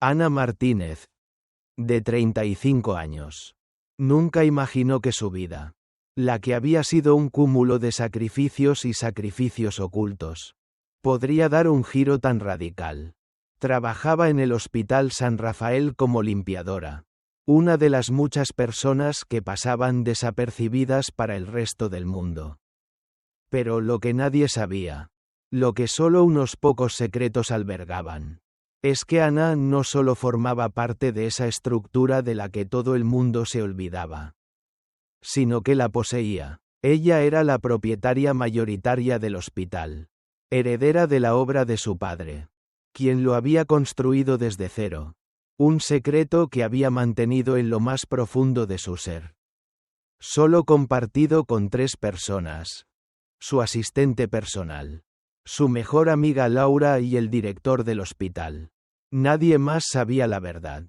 Ana Martínez, de 35 años. Nunca imaginó que su vida, la que había sido un cúmulo de sacrificios y sacrificios ocultos, podría dar un giro tan radical. Trabajaba en el Hospital San Rafael como limpiadora, una de las muchas personas que pasaban desapercibidas para el resto del mundo. Pero lo que nadie sabía, lo que solo unos pocos secretos albergaban, es que Ana no solo formaba parte de esa estructura de la que todo el mundo se olvidaba, sino que la poseía. Ella era la propietaria mayoritaria del hospital, heredera de la obra de su padre, quien lo había construido desde cero, un secreto que había mantenido en lo más profundo de su ser. Solo compartido con 3 personas: su asistente personal, su mejor amiga Laura y el director del hospital. Nadie más sabía la verdad.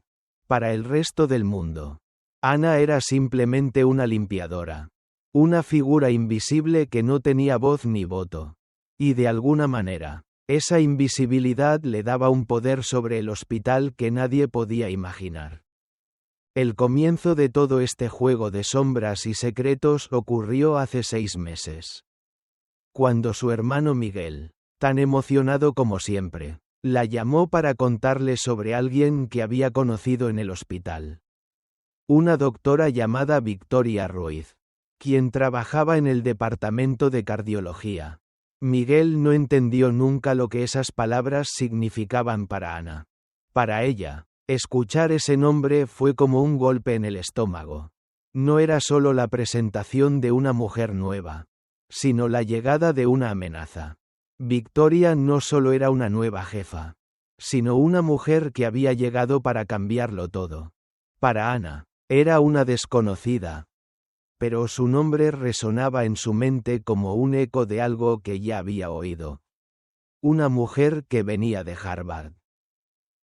Para el resto del mundo, Ana era simplemente una limpiadora, una figura invisible que no tenía voz ni voto. Y de alguna manera, esa invisibilidad le daba un poder sobre el hospital que nadie podía imaginar. El comienzo de todo este juego de sombras y secretos ocurrió hace 6 meses. Cuando su hermano Miguel, tan emocionado como siempre, la llamó para contarle sobre alguien que había conocido en el hospital. Una doctora llamada Victoria Ruiz, quien trabajaba en el departamento de cardiología. Miguel no entendió nunca lo que esas palabras significaban para Ana. Para ella, escuchar ese nombre fue como un golpe en el estómago. No era solo la presentación de una mujer nueva, sino la llegada de una amenaza. Victoria no solo era una nueva jefa, sino una mujer que había llegado para cambiarlo todo. Para Ana, era una desconocida, pero su nombre resonaba en su mente como un eco de algo que ya había oído. Una mujer que venía de Harvard,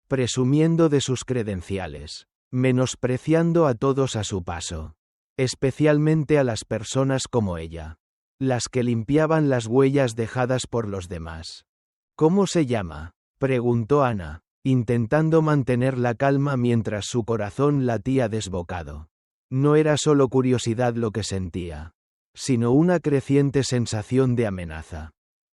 presumiendo de sus credenciales, menospreciando a todos a su paso, especialmente a las personas como ella, las que limpiaban las huellas dejadas por los demás. ¿Cómo se llama?, preguntó Ana, intentando mantener la calma mientras su corazón latía desbocado. No era solo curiosidad lo que sentía, sino una creciente sensación de amenaza.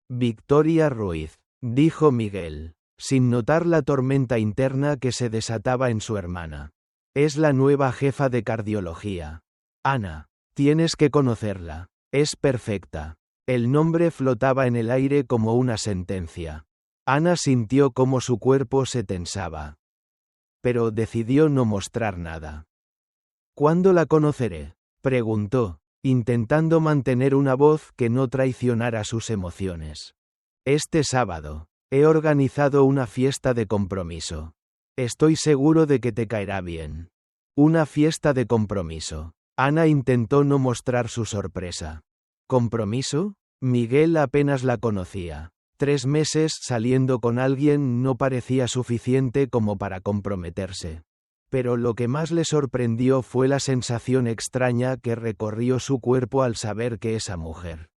Victoria Ruiz, dijo Miguel, sin notar la tormenta interna que se desataba en su hermana. Es la nueva jefa de cardiología. Ana, tienes que conocerla. Es perfecta. El nombre flotaba en el aire como una sentencia. Ana sintió cómo su cuerpo se tensaba, pero decidió no mostrar nada. ¿Cuándo la conoceré?, preguntó, intentando mantener una voz que no traicionara sus emociones. Este sábado, he organizado una fiesta de compromiso. Estoy seguro de que te caerá bien. Una fiesta de compromiso. Ana intentó no mostrar su sorpresa. ¿Compromiso? Miguel apenas la conocía. 3 meses saliendo con alguien no parecía suficiente como para comprometerse. Pero lo que más le sorprendió fue la sensación extraña que recorrió su cuerpo al saber que esa mujer,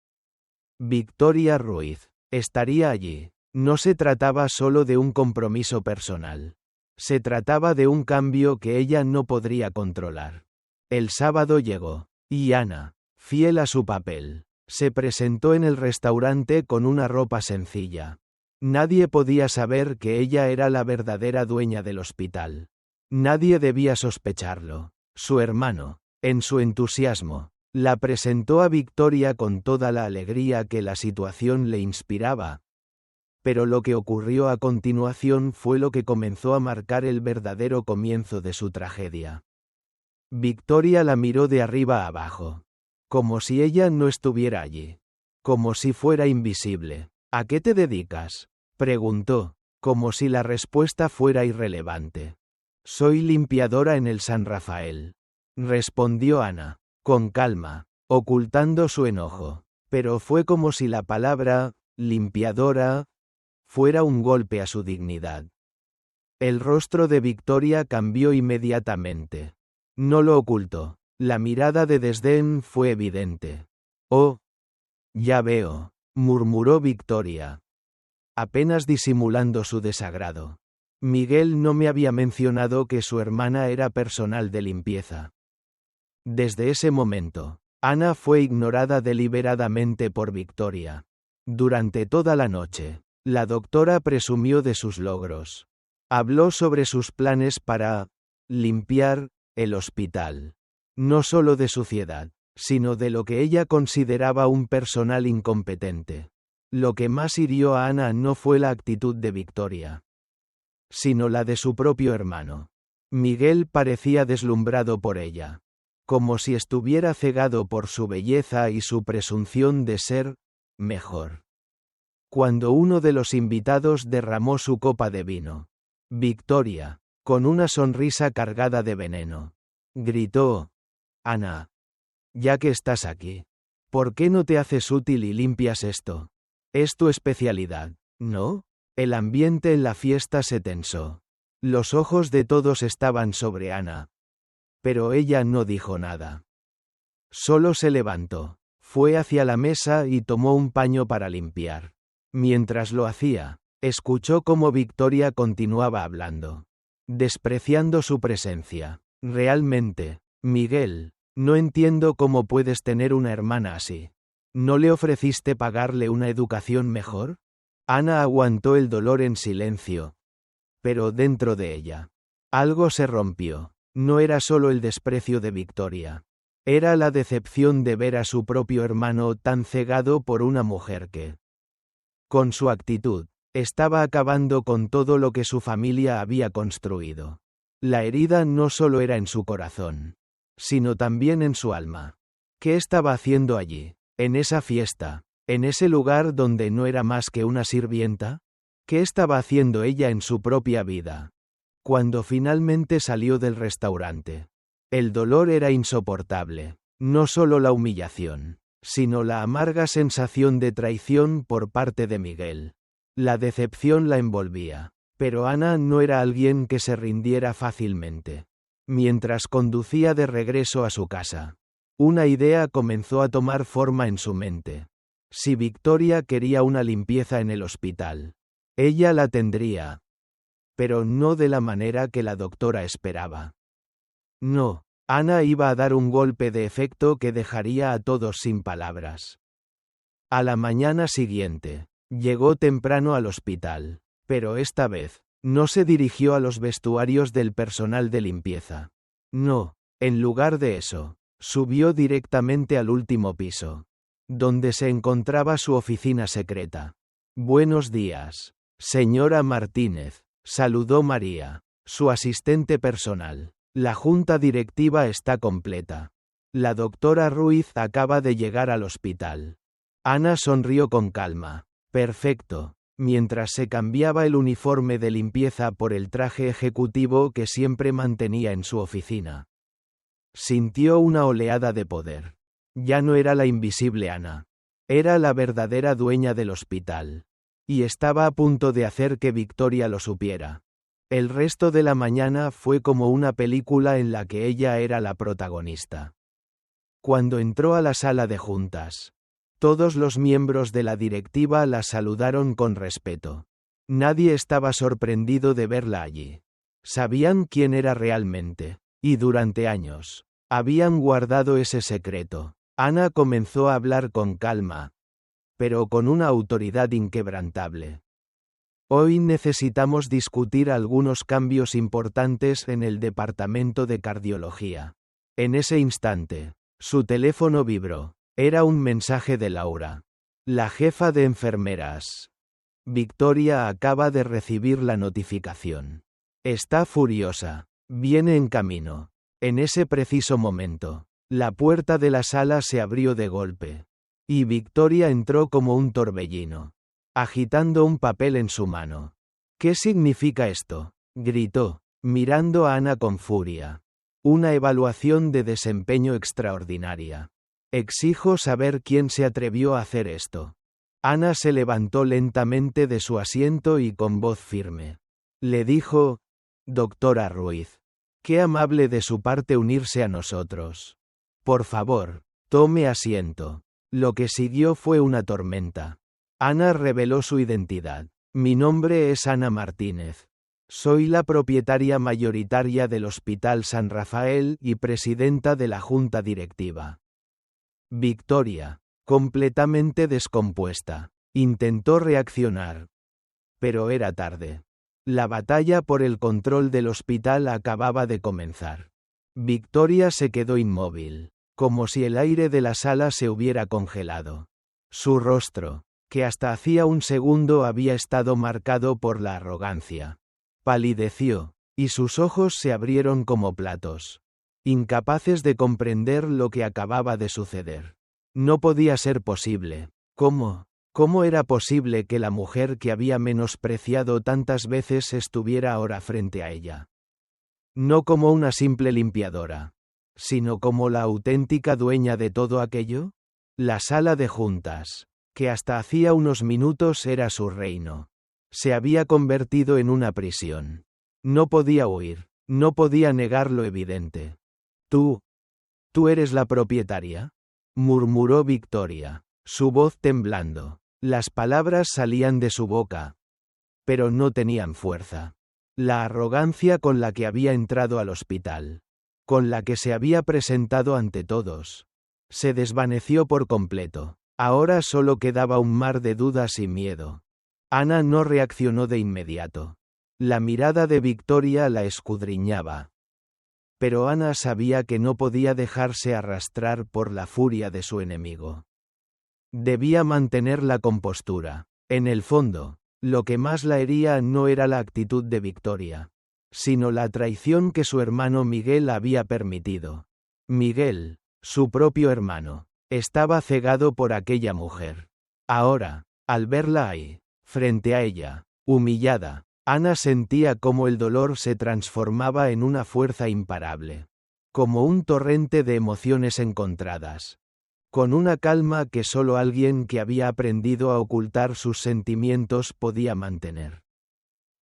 Victoria Ruiz, estaría allí. No se trataba solo de un compromiso personal. Se trataba de un cambio que ella no podría controlar. El sábado llegó, y Ana, fiel a su papel, se presentó en el restaurante con una ropa sencilla. Nadie podía saber que ella era la verdadera dueña del hospital. Nadie debía sospecharlo. Su hermano, en su entusiasmo, la presentó a Victoria con toda la alegría que la situación le inspiraba. Pero lo que ocurrió a continuación fue lo que comenzó a marcar el verdadero comienzo de su tragedia. Victoria la miró de arriba a abajo, como si ella no estuviera allí, como si fuera invisible. ¿A qué te dedicas?, preguntó, como si la respuesta fuera irrelevante. Soy limpiadora en el San Rafael, respondió Ana, con calma, ocultando su enojo, pero fue como si la palabra, limpiadora, fuera un golpe a su dignidad. El rostro de Victoria cambió inmediatamente. No lo ocultó. La mirada de desdén fue evidente. Oh, ya veo, murmuró Victoria, apenas disimulando su desagrado. Miguel no me había mencionado que su hermana era personal de limpieza. Desde ese momento, Ana fue ignorada deliberadamente por Victoria. Durante toda la noche, la doctora presumió de sus logros. Habló sobre sus planes para limpiar el hospital. No solo de suciedad, sino de lo que ella consideraba un personal incompetente. Lo que más hirió a Ana no fue la actitud de Victoria, sino la de su propio hermano. Miguel parecía deslumbrado por ella, como si estuviera cegado por su belleza y su presunción de ser mejor. Cuando uno de los invitados derramó su copa de vino, Victoria, con una sonrisa cargada de veneno, gritó: «Ana, ya que estás aquí, ¿por qué no te haces útil y limpias esto? Es tu especialidad, ¿no?». El ambiente en la fiesta se tensó. Los ojos de todos estaban sobre Ana. Pero ella no dijo nada. Solo se levantó, fue hacia la mesa y tomó un paño para limpiar. Mientras lo hacía, escuchó cómo Victoria continuaba hablando, despreciando su presencia. «Realmente, Miguel, no entiendo cómo puedes tener una hermana así. ¿No le ofreciste pagarle una educación mejor?». Ana aguantó el dolor en silencio. Pero dentro de ella, algo se rompió. No era solo el desprecio de Victoria. Era la decepción de ver a su propio hermano tan cegado por una mujer que, con su actitud, estaba acabando con todo lo que su familia había construido. La herida no solo era en su corazón, sino también en su alma. ¿Qué estaba haciendo allí, en esa fiesta, en ese lugar donde no era más que una sirvienta? ¿Qué estaba haciendo ella en su propia vida? Cuando finalmente salió del restaurante, el dolor era insoportable, no solo la humillación, sino la amarga sensación de traición por parte de Miguel. La decepción la envolvía, pero Ana no era alguien que se rindiera fácilmente. Mientras conducía de regreso a su casa, una idea comenzó a tomar forma en su mente. Si Victoria quería una limpieza en el hospital, ella la tendría, pero no de la manera que la doctora esperaba. No, Ana iba a dar un golpe de efecto que dejaría a todos sin palabras. A la mañana siguiente, llegó temprano al hospital, pero esta vez, no se dirigió a los vestuarios del personal de limpieza. No, en lugar de eso, subió directamente al último piso, donde se encontraba su oficina secreta. «Buenos días, señora Martínez», saludó María, su asistente personal. «La junta directiva está completa. La doctora Ruiz acaba de llegar al hospital». Ana sonrió con calma. «Perfecto», mientras se cambiaba el uniforme de limpieza por el traje ejecutivo que siempre mantenía en su oficina. Sintió una oleada de poder. Ya no era la invisible Ana. Era la verdadera dueña del hospital. Y estaba a punto de hacer que Victoria lo supiera. El resto de la mañana fue como una película en la que ella era la protagonista. Cuando entró a la sala de juntas, todos los miembros de la directiva la saludaron con respeto. Nadie estaba sorprendido de verla allí. Sabían quién era realmente, y durante años, habían guardado ese secreto. Ana comenzó a hablar con calma, pero con una autoridad inquebrantable. «Hoy necesitamos discutir algunos cambios importantes en el departamento de cardiología». En ese instante, su teléfono vibró. Era un mensaje de Laura, la jefa de enfermeras. «Victoria acaba de recibir la notificación. Está furiosa. Viene en camino». En ese preciso momento, la puerta de la sala se abrió de golpe, y Victoria entró como un torbellino, agitando un papel en su mano. «¿Qué significa esto?», gritó, mirando a Ana con furia. «Una evaluación de desempeño extraordinaria. Exijo saber quién se atrevió a hacer esto». Ana se levantó lentamente de su asiento y con voz firme le dijo: «Doctora Ruiz, qué amable de su parte unirse a nosotros. Por favor, tome asiento». Lo que siguió fue una tormenta. Ana reveló su identidad. «Mi nombre es Ana Martínez. Soy la propietaria mayoritaria del Hospital San Rafael y presidenta de la junta directiva. Victoria, completamente descompuesta, intentó reaccionar. Pero era tarde. La batalla por el control del hospital acababa de comenzar. Victoria se quedó inmóvil, como si el aire de la sala se hubiera congelado. Su rostro, que hasta hacía un segundo había estado marcado por la arrogancia, palideció, y sus ojos se abrieron como platos, incapaces de comprender lo que acababa de suceder. No podía ser posible. ¿Cómo era posible que la mujer que había menospreciado tantas veces estuviera ahora frente a ella? No como una simple limpiadora, sino como la auténtica dueña de todo aquello. La sala de juntas, que hasta hacía unos minutos era su reino, se había convertido en una prisión. No podía huir, no podía negar lo evidente. ¿Tú eres la propietaria?, murmuró Victoria, su voz temblando. Las palabras salían de su boca, pero no tenían fuerza. La arrogancia con la que había entrado al hospital, con la que se había presentado ante todos, se desvaneció por completo. Ahora solo quedaba un mar de dudas y miedo. Ana no reaccionó de inmediato. La mirada de Victoria la escudriñaba. Pero Ana sabía que no podía dejarse arrastrar por la furia de su enemigo. Debía mantener la compostura. En el fondo, lo que más la hería no era la actitud de Victoria, sino la traición que su hermano Miguel había permitido. Miguel, su propio hermano, estaba cegado por aquella mujer. Ahora, al verla ahí, frente a ella, humillada, Ana sentía cómo el dolor se transformaba en una fuerza imparable, como un torrente de emociones encontradas, con una calma que solo alguien que había aprendido a ocultar sus sentimientos podía mantener.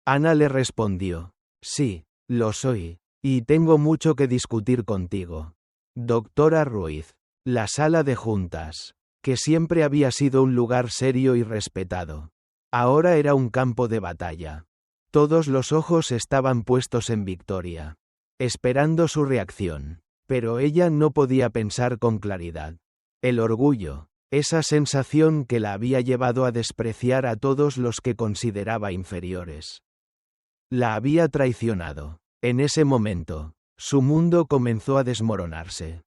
Ana le respondió: sí, lo soy, y tengo mucho que discutir contigo. Doctora Ruiz. La sala de juntas, que siempre había sido un lugar serio y respetado, ahora era un campo de batalla. Todos los ojos estaban puestos en Victoria, esperando su reacción, pero ella no podía pensar con claridad. El orgullo, esa sensación que la había llevado a despreciar a todos los que consideraba inferiores, la había traicionado. En ese momento, su mundo comenzó a desmoronarse.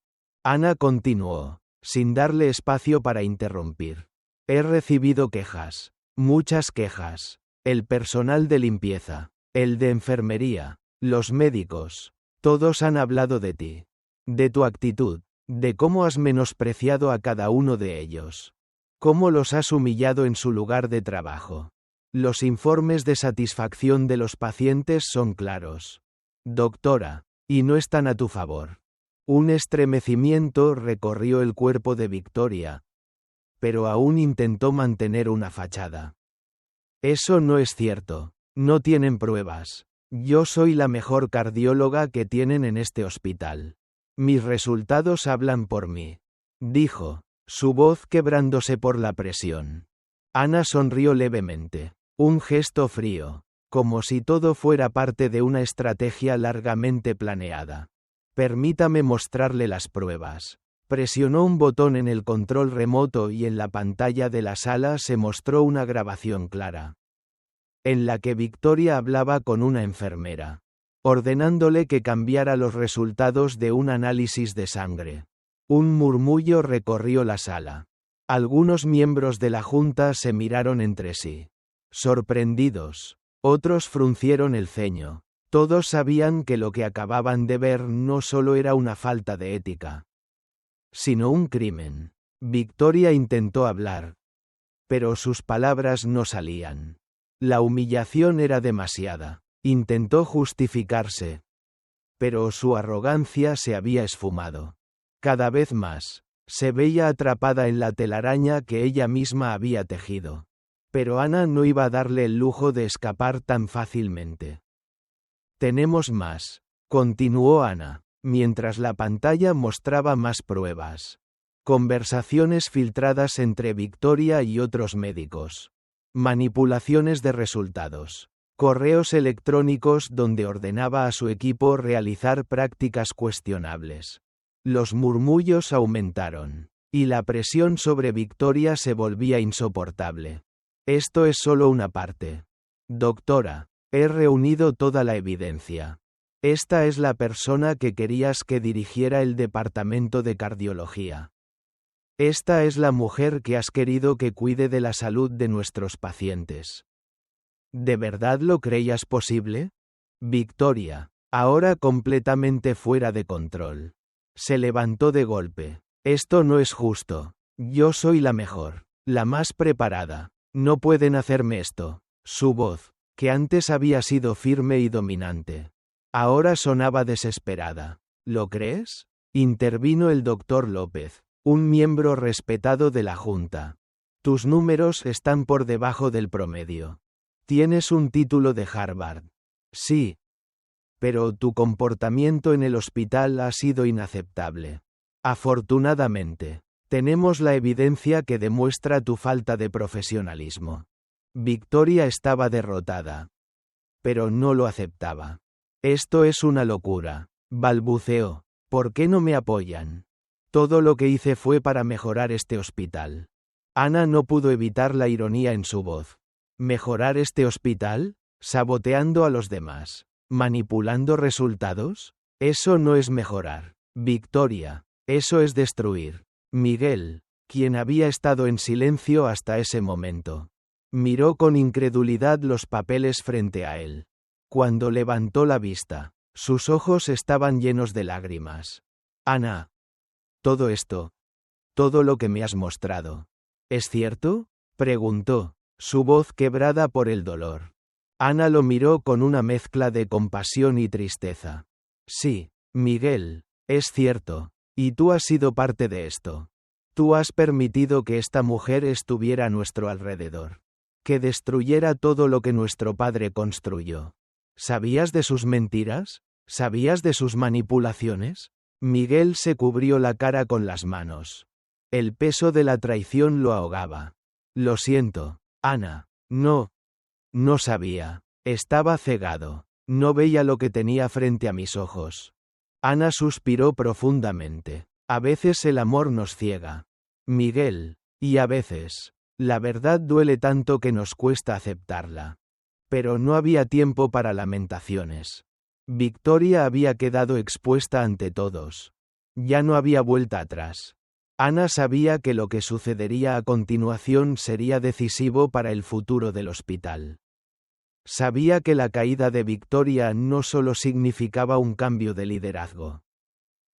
Ana continuó, sin darle espacio para interrumpir. He recibido quejas, muchas quejas. El personal de limpieza, el de enfermería, los médicos, todos han hablado de ti, de tu actitud, de cómo has menospreciado a cada uno de ellos, cómo los has humillado en su lugar de trabajo. Los informes de satisfacción de los pacientes son claros, doctora, y no están a tu favor. Un estremecimiento recorrió el cuerpo de Victoria, pero aún intentó mantener una fachada. Eso no es cierto, no tienen pruebas. Yo soy la mejor cardióloga que tienen en este hospital. Mis resultados hablan por mí, dijo, su voz quebrándose por la presión. Ana sonrió levemente, un gesto frío, como si todo fuera parte de una estrategia largamente planeada. Permítame mostrarle las pruebas. Presionó un botón en el control remoto y en la pantalla de la sala se mostró una grabación clara, en la que Victoria hablaba con una enfermera, ordenándole que cambiara los resultados de un análisis de sangre. Un murmullo recorrió la sala. Algunos miembros de la junta se miraron entre sí, sorprendidos. Otros fruncieron el ceño. Todos sabían que lo que acababan de ver no solo era una falta de ética, sino un crimen. Victoria intentó hablar, pero sus palabras no salían. La humillación era demasiada. Intentó justificarse, pero su arrogancia se había esfumado. Cada vez más, se veía atrapada en la telaraña que ella misma había tejido. Pero Ana no iba a darle el lujo de escapar tan fácilmente. Tenemos más, continuó Ana, mientras la pantalla mostraba más pruebas. Conversaciones filtradas entre Victoria y otros médicos. Manipulaciones de resultados. correos electrónicos donde ordenaba a su equipo realizar prácticas cuestionables. Los murmullos aumentaron, y la presión sobre Victoria se volvía insoportable. Esto es solo una parte. Doctora, he reunido toda la evidencia. Esta es la persona que querías que dirigiera el departamento de cardiología. Esta es la mujer que has querido que cuide de la salud de nuestros pacientes. ¿De verdad lo creías posible? Victoria, ahora completamente fuera de control, se levantó de golpe. Esto no es justo. Yo soy la mejor, la más preparada. No pueden hacerme esto. Su voz, que antes había sido firme y dominante, ahora sonaba desesperada. ¿Lo crees? Intervino el doctor López, un miembro respetado de la Junta. Tus números están por debajo del promedio. Tienes un título de Harvard. Sí. Pero tu comportamiento en el hospital ha sido inaceptable. Afortunadamente, tenemos la evidencia que demuestra tu falta de profesionalismo. Victoria estaba derrotada. Pero no lo aceptaba. Esto es una locura, balbuceó. ¿Por qué no me apoyan? Todo lo que hice fue para mejorar este hospital. Ana no pudo evitar la ironía en su voz. ¿Mejorar este hospital? ¿Saboteando a los demás? ¿Manipulando resultados? Eso no es mejorar. Victoria, eso es destruir. Miguel, quien había estado en silencio hasta ese momento, miró con incredulidad los papeles frente a él. Cuando levantó la vista, sus ojos estaban llenos de lágrimas. Ana. Todo esto. Todo lo que me has mostrado. ¿Es cierto? Preguntó, su voz quebrada por el dolor. Ana lo miró con una mezcla de compasión y tristeza. Sí, Miguel, es cierto, y tú has sido parte de esto. Tú has permitido que esta mujer estuviera a nuestro alrededor. Que destruyera todo lo que nuestro padre construyó. ¿Sabías de sus mentiras? ¿Sabías de sus manipulaciones? Miguel se cubrió la cara con las manos. El peso de la traición lo ahogaba. Lo siento, Ana. No sabía. Estaba cegado. No veía lo que tenía frente a mis ojos. Ana suspiró profundamente. A veces el amor nos ciega. Miguel, y a veces, la verdad duele tanto que nos cuesta aceptarla. Pero no había tiempo para lamentaciones. Victoria había quedado expuesta ante todos. Ya no había vuelta atrás. Ana sabía que lo que sucedería a continuación sería decisivo para el futuro del hospital. Sabía que la caída de Victoria no solo significaba un cambio de liderazgo,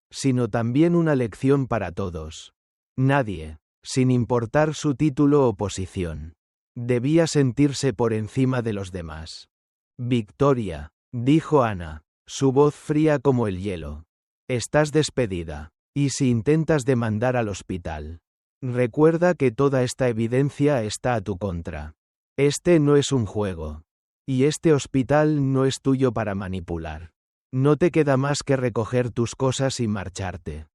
sino también una lección para todos. Nadie, sin importar su título o posición, debía sentirse por encima de los demás. Victoria, dijo Ana, su voz fría como el hielo. Estás despedida. Y si intentas demandar al hospital, recuerda que toda esta evidencia está a tu contra. Este no es un juego. Y este hospital no es tuyo para manipular. No te queda más que recoger tus cosas y marcharte.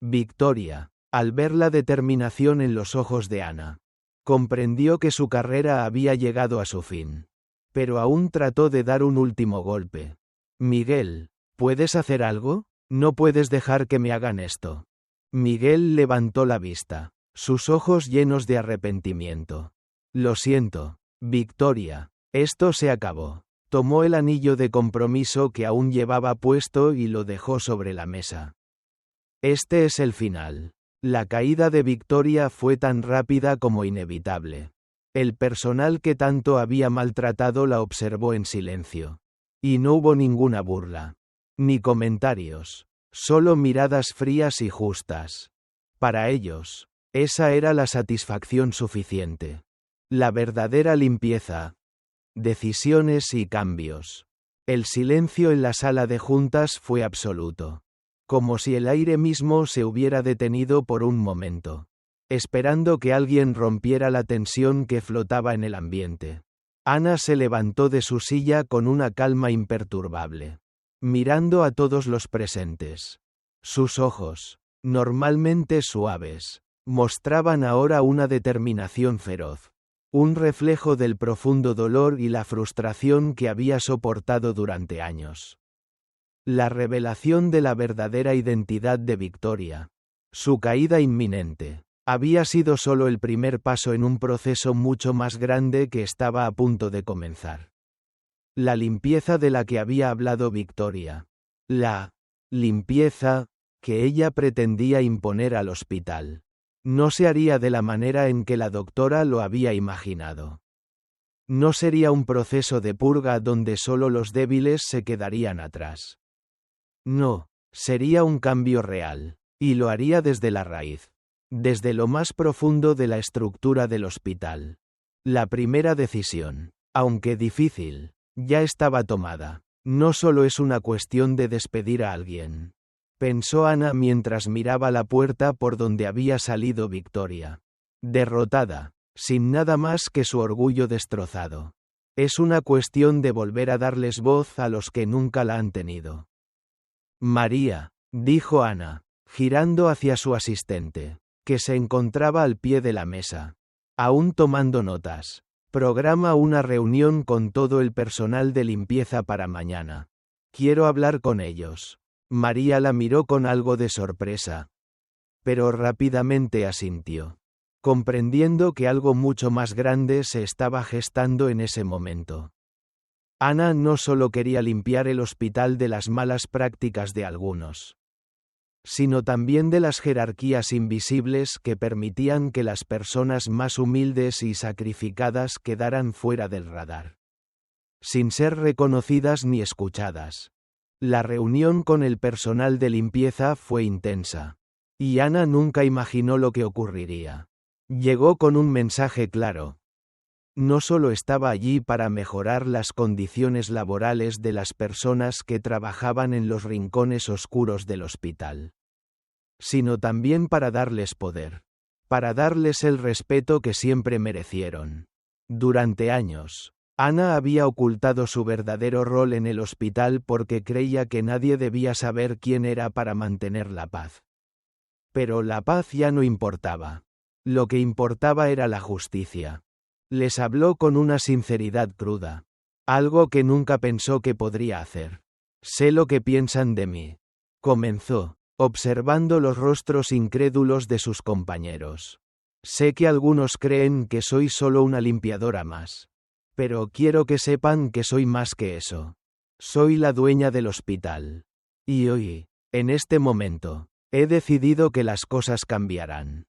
Victoria, al ver la determinación en los ojos de Ana, comprendió que su carrera había llegado a su fin. Pero aún trató de dar un último golpe. Miguel, ¿puedes hacer algo? No puedes dejar que me hagan esto. Miguel levantó la vista, sus ojos llenos de arrepentimiento. Lo siento, Victoria, esto se acabó. Tomó el anillo de compromiso que aún llevaba puesto y lo dejó sobre la mesa. Este es el final. La caída de Victoria fue tan rápida como inevitable. El personal que tanto había maltratado la observó en silencio. Y no hubo ninguna burla. Ni comentarios, solo miradas frías y justas. Para ellos, esa era la satisfacción suficiente. La verdadera limpieza. Decisiones y cambios. El silencio en la sala de juntas fue absoluto. Como si el aire mismo se hubiera detenido por un momento, esperando que alguien rompiera la tensión que flotaba en el ambiente. Ana se levantó de su silla con una calma imperturbable, mirando a todos los presentes. Sus ojos, normalmente suaves, mostraban ahora una determinación feroz. un reflejo del profundo dolor y la frustración que había soportado durante años. La revelación de la verdadera identidad de Victoria, su caída inminente, había sido solo el primer paso en un proceso mucho más grande que estaba a punto de comenzar. La limpieza de la que había hablado Victoria. La limpieza que ella pretendía imponer al hospital. No se haría de la manera en que la doctora lo había imaginado. No sería un proceso de purga donde solo los débiles se quedarían atrás. No, sería un cambio real, y lo haría desde la raíz, desde lo más profundo de la estructura del hospital. La primera decisión, aunque difícil, ya estaba tomada. No solo es una cuestión de despedir a alguien, pensó Ana mientras miraba la puerta por donde había salido Victoria. Derrotada, sin nada más que su orgullo destrozado. Es una cuestión de volver a darles voz a los que nunca la han tenido. María, dijo Ana, girando hacia su asistente, que se encontraba al pie de la mesa, aún tomando notas. Programa una reunión con todo el personal de limpieza para mañana. Quiero hablar con ellos. María la miró con algo de sorpresa, pero rápidamente asintió, comprendiendo que algo mucho más grande se estaba gestando en ese momento. Ana no solo quería limpiar el hospital de las malas prácticas de algunos, sino también de las jerarquías invisibles que permitían que las personas más humildes y sacrificadas quedaran fuera del radar, sin ser reconocidas ni escuchadas. La reunión con el personal de limpieza fue intensa, y Ana nunca imaginó lo que ocurriría. Llegó con un mensaje claro. No solo estaba allí para mejorar las condiciones laborales de las personas que trabajaban en los rincones oscuros del hospital, sino también para darles poder, para darles el respeto que siempre merecieron. Durante años, Ana había ocultado su verdadero rol en el hospital porque creía que nadie debía saber quién era para mantener la paz. Pero la paz ya no importaba. Lo que importaba era la justicia. Les habló con una sinceridad cruda. Algo que nunca pensó que podría hacer. Sé lo que piensan de mí. Comenzó, observando los rostros incrédulos de sus compañeros. Sé que algunos creen que soy solo una limpiadora más. Pero quiero que sepan que soy más que eso. Soy la dueña del hospital. Y hoy, en este momento, he decidido que las cosas cambiarán.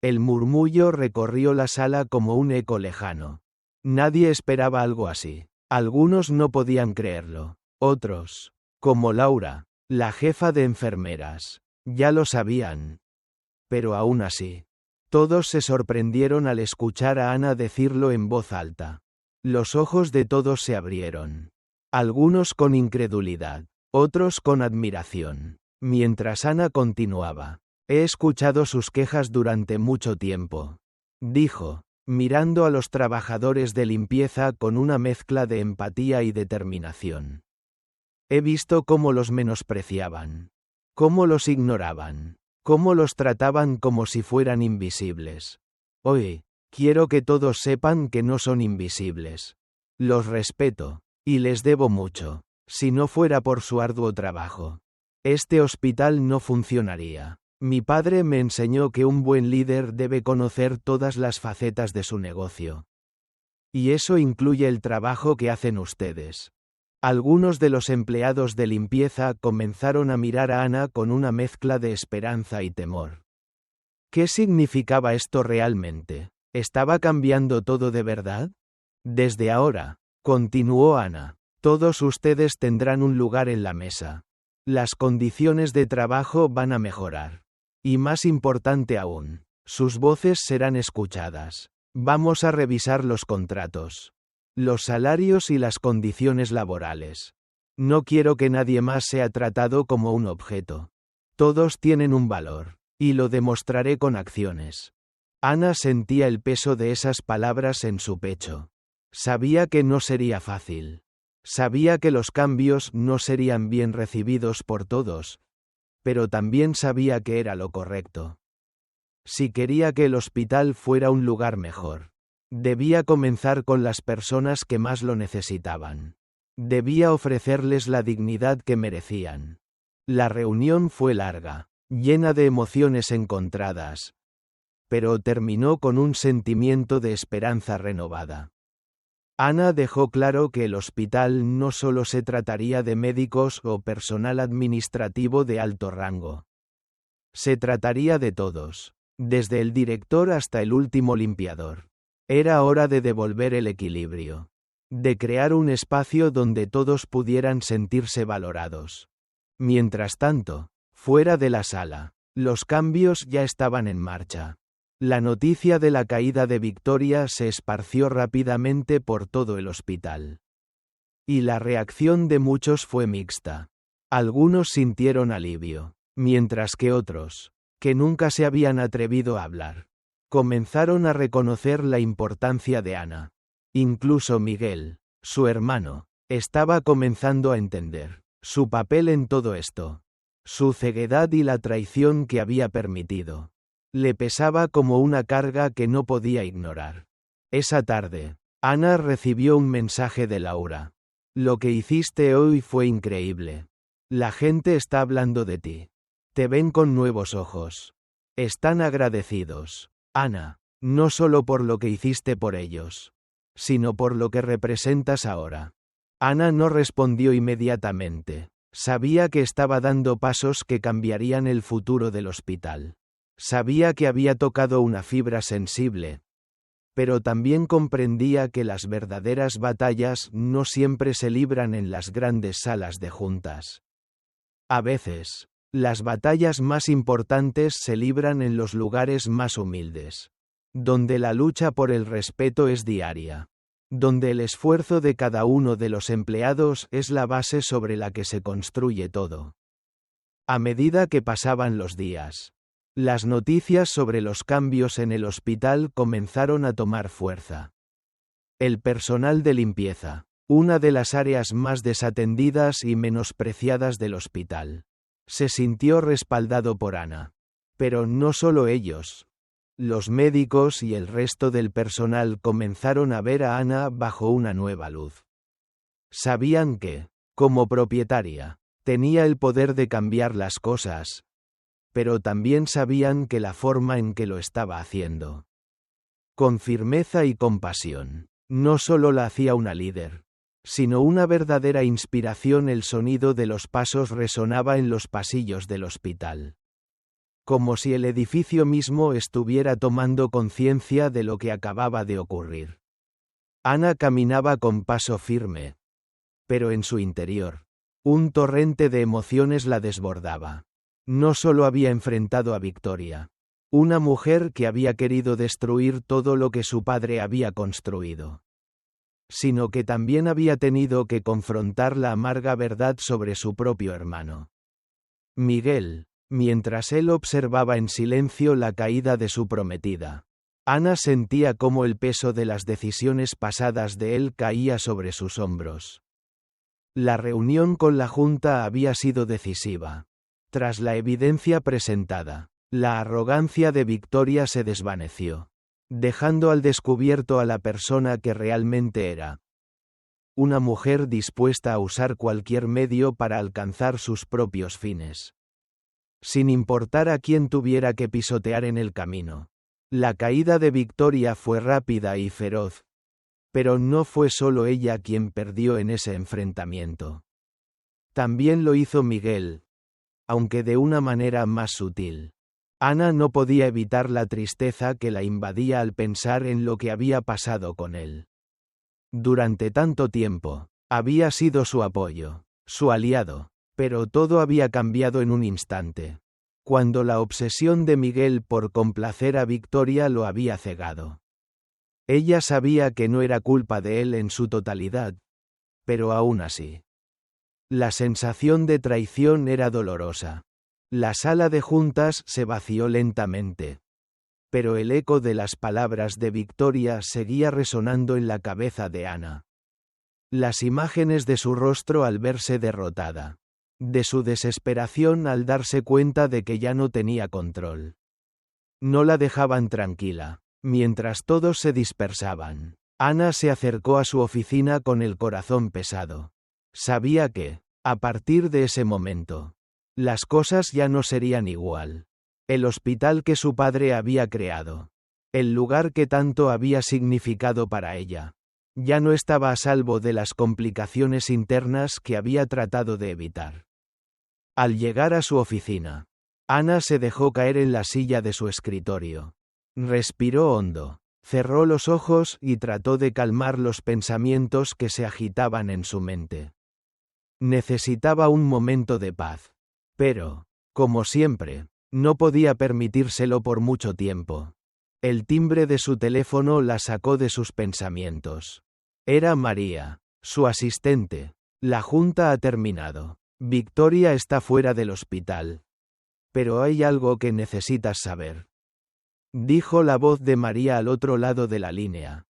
El murmullo recorrió la sala como un eco lejano. Nadie esperaba algo así. Algunos no podían creerlo. Otros, como Laura, la jefa de enfermeras, ya lo sabían. Pero aún así, todos se sorprendieron al escuchar a Ana decirlo en voz alta. Los ojos de todos se abrieron. Algunos con incredulidad, otros con admiración. Mientras Ana continuaba. He escuchado sus quejas durante mucho tiempo, dijo, mirando a los trabajadores de limpieza con una mezcla de empatía y determinación. He visto cómo los menospreciaban, cómo los ignoraban, cómo los trataban como si fueran invisibles. Hoy, quiero que todos sepan que no son invisibles. Los respeto, y les debo mucho. Si no fuera por su arduo trabajo, este hospital no funcionaría. Mi padre me enseñó que un buen líder debe conocer todas las facetas de su negocio. Y eso incluye el trabajo que hacen ustedes. Algunos de los empleados de limpieza comenzaron a mirar a Ana con una mezcla de esperanza y temor. ¿Qué significaba esto realmente? ¿Estaba cambiando todo de verdad? Desde ahora, continuó Ana, todos ustedes tendrán un lugar en la mesa. Las condiciones de trabajo van a mejorar. Y más importante aún, sus voces serán escuchadas. Vamos a revisar los contratos, los salarios y las condiciones laborales. No quiero que nadie más sea tratado como un objeto. Todos tienen un valor, y lo demostraré con acciones. Ana sentía el peso de esas palabras en su pecho. Sabía que no sería fácil. Sabía que los cambios no serían bien recibidos por todos, pero también sabía que era lo correcto. Si quería que el hospital fuera un lugar mejor, Debía comenzar con las personas que más lo necesitaban. Debía ofrecerles la dignidad que merecían. La reunión fue larga, llena de emociones encontradas, pero terminó con un sentimiento de esperanza renovada. Ana dejó claro que el hospital no solo se trataría de médicos o personal administrativo de alto rango. Se trataría de todos, desde el director hasta el último limpiador. Era hora de devolver el equilibrio, de crear un espacio donde todos pudieran sentirse valorados. Mientras tanto, fuera de la sala, los cambios ya estaban en marcha. La noticia de la caída de Victoria se esparció rápidamente por todo el hospital. Y la reacción de muchos fue mixta. Algunos sintieron alivio, mientras que otros, que nunca se habían atrevido a hablar, comenzaron a reconocer la importancia de Ana. Incluso Miguel, su hermano, estaba comenzando a entender su papel en todo esto, su ceguedad y la traición que había permitido. Le pesaba como una carga que no podía ignorar. Esa tarde, Ana recibió un mensaje de Laura. Lo que hiciste hoy fue increíble. La gente está hablando de ti. Te ven con nuevos ojos. Están agradecidos, Ana, no solo por lo que hiciste por ellos, sino por lo que representas ahora. Ana no respondió inmediatamente. Sabía que estaba dando pasos que cambiarían el futuro del hospital. Sabía que había tocado una fibra sensible, pero también comprendía que las verdaderas batallas no siempre se libran en las grandes salas de juntas. A veces, las batallas más importantes se libran en los lugares más humildes, donde la lucha por el respeto es diaria, donde el esfuerzo de cada uno de los empleados es la base sobre la que se construye todo. A medida que pasaban los días, las noticias sobre los cambios en el hospital comenzaron a tomar fuerza. El personal de limpieza, una de las áreas más desatendidas y menospreciadas del hospital, se sintió respaldado por Ana. Pero no solo ellos. Los médicos y el resto del personal comenzaron a ver a Ana bajo una nueva luz. Sabían que, como propietaria, tenía el poder de cambiar las cosas, pero también sabían que la forma en que lo estaba haciendo, con firmeza y compasión, no solo la hacía una líder, sino una verdadera inspiración. El sonido de los pasos resonaba en los pasillos del hospital, como si el edificio mismo estuviera tomando conciencia de lo que acababa de ocurrir. Ana caminaba con paso firme, pero en su interior, un torrente de emociones la desbordaba. No solo había enfrentado a Victoria, una mujer que había querido destruir todo lo que su padre había construido, sino que también había tenido que confrontar la amarga verdad sobre su propio hermano. Miguel, mientras él observaba en silencio la caída de su prometida, Ana sentía cómo el peso de las decisiones pasadas de él caía sobre sus hombros. La reunión con la Junta había sido decisiva. Tras la evidencia presentada, la arrogancia de Victoria se desvaneció, dejando al descubierto a la persona que realmente era. Una mujer dispuesta a usar cualquier medio para alcanzar sus propios fines, sin importar a quién tuviera que pisotear en el camino. La caída de Victoria fue rápida y feroz, pero no fue solo ella quien perdió en ese enfrentamiento. También lo hizo Miguel, aunque de una manera más sutil. Ana no podía evitar la tristeza que la invadía al pensar en lo que había pasado con él. Durante tanto tiempo, había sido su apoyo, su aliado, pero todo había cambiado en un instante, cuando la obsesión de Miguel por complacer a Victoria lo había cegado. Ella sabía que no era culpa de él en su totalidad, pero aún así, la sensación de traición era dolorosa. La sala de juntas se vació lentamente, pero el eco de las palabras de Victoria seguía resonando en la cabeza de Ana. Las imágenes de su rostro al verse derrotada, de su desesperación al darse cuenta de que ya no tenía control, no la dejaban tranquila. Mientras todos se dispersaban, Ana se acercó a su oficina con el corazón pesado. Sabía que, a partir de ese momento, las cosas ya no serían igual. El hospital que su padre había creado, el lugar que tanto había significado para ella, ya no estaba a salvo de las complicaciones internas que había tratado de evitar. Al llegar a su oficina, Ana se dejó caer en la silla de su escritorio. Respiró hondo, cerró los ojos y trató de calmar los pensamientos que se agitaban en su mente. Necesitaba un momento de paz. Pero, como siempre, no podía permitírselo por mucho tiempo. El timbre de su teléfono la sacó de sus pensamientos. Era María, su asistente. La junta ha terminado. Victoria está fuera del hospital. Pero hay algo que necesitas saber. Dijo la voz de María al otro lado de la línea.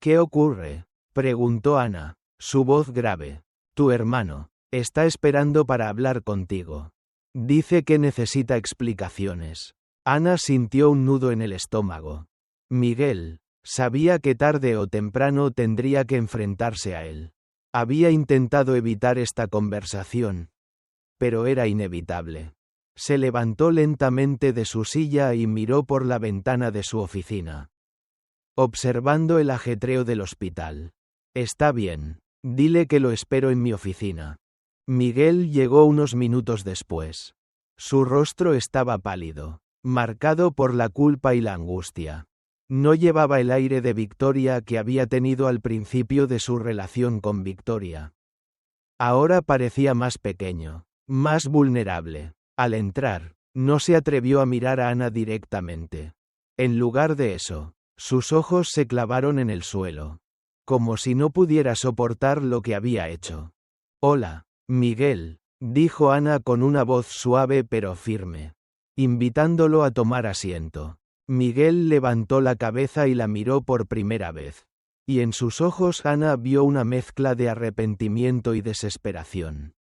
¿Qué ocurre?, preguntó Ana, su voz grave. Tu hermano está esperando para hablar contigo. Dice que necesita explicaciones. Ana sintió un nudo en el estómago. Miguel sabía que tarde o temprano tendría que enfrentarse a él. Había intentado evitar esta conversación, pero era inevitable. Se levantó lentamente de su silla y miró por la ventana de su oficina, observando el ajetreo del hospital. Está bien, dile que lo espero en mi oficina. Miguel llegó unos minutos después. Su rostro estaba pálido, marcado por la culpa y la angustia. No llevaba el aire de Victoria que había tenido al principio de su relación con Victoria. Ahora parecía más pequeño, más vulnerable. Al entrar, no se atrevió a mirar a Ana directamente. En lugar de eso, sus ojos se clavaron en el suelo, como si no pudiera soportar lo que había hecho. Hola, Miguel, dijo Ana con una voz suave pero firme, invitándolo a tomar asiento. Miguel levantó la cabeza y la miró por primera vez, y en sus ojos Ana vio una mezcla de arrepentimiento y desesperación.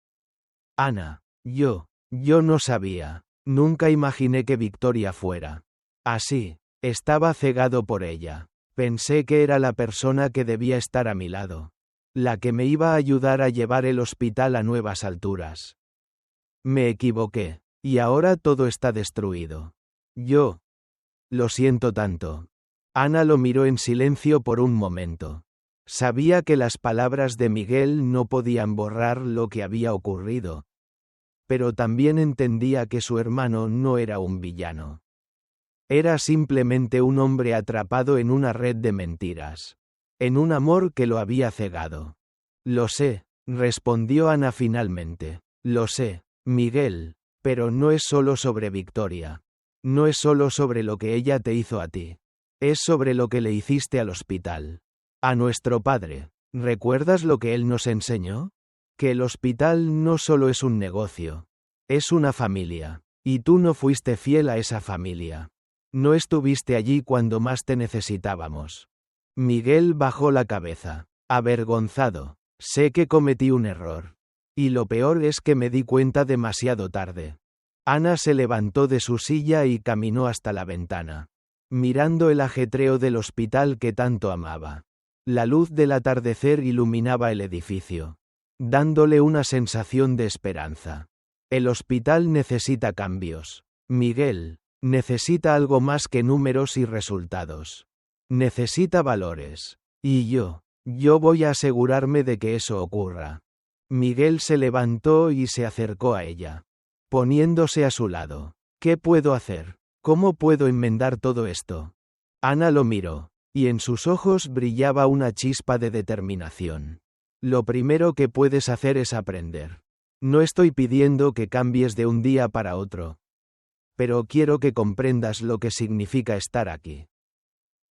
Ana, yo no sabía, nunca imaginé que Victoria fuera así. Estaba cegado por ella. Pensé que era la persona que debía estar a mi lado, la que me iba a ayudar a llevar el hospital a nuevas alturas. Me equivoqué, y ahora todo está destruido. Yo lo siento tanto. Ana lo miró en silencio por un momento. Sabía que las palabras de Miguel no podían borrar lo que había ocurrido, pero también entendía que su hermano no era un villano. Era simplemente un hombre atrapado en una red de mentiras, en un amor que lo había cegado. Lo sé, respondió Ana finalmente. Lo sé, Miguel, pero no es solo sobre Victoria. No es solo sobre lo que ella te hizo a ti. Es sobre lo que le hiciste al hospital. A nuestro padre. ¿Recuerdas lo que él nos enseñó? Que el hospital no solo es un negocio. Es una familia. Y tú no fuiste fiel a esa familia. No estuviste allí cuando más te necesitábamos. Miguel bajó la cabeza, avergonzado. Sé que cometí un error. Y lo peor es que me di cuenta demasiado tarde. Ana se levantó de su silla y caminó hasta la ventana, mirando el ajetreo del hospital que tanto amaba. La luz del atardecer iluminaba el edificio, dándole una sensación de esperanza. El hospital necesita cambios. Miguel necesita algo más que números y resultados. Necesita valores. Y yo voy a asegurarme de que eso ocurra. Miguel se levantó y se acercó a ella, poniéndose a su lado. ¿Qué puedo hacer? ¿Cómo puedo enmendar todo esto? Ana lo miró, y en sus ojos brillaba una chispa de determinación. Lo primero que puedes hacer es aprender. No estoy pidiendo que cambies de un día para otro, pero quiero que comprendas lo que significa estar aquí.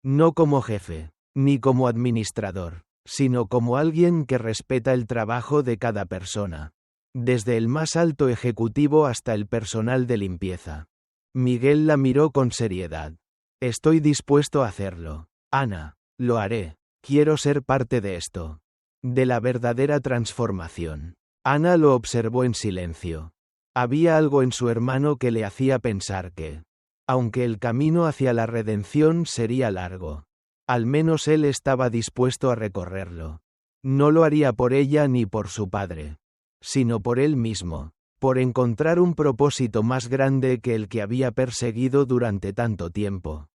No como jefe, ni como administrador, sino como alguien que respeta el trabajo de cada persona, desde el más alto ejecutivo hasta el personal de limpieza. Miguel la miró con seriedad. Estoy dispuesto a hacerlo. Ana, lo haré. Quiero ser parte de esto. De la verdadera transformación. Ana lo observó en silencio. Había algo en su hermano que le hacía pensar que Aunque el camino hacia la redención sería largo. Al menos él estaba dispuesto a recorrerlo. No lo haría por ella ni por su padre, sino por él mismo, por encontrar un propósito más grande que el que había perseguido durante tanto tiempo.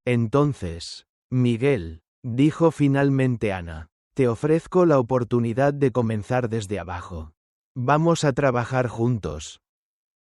Entonces, Miguel, dijo finalmente Ana, te ofrezco la oportunidad de comenzar desde abajo. Vamos a trabajar juntos,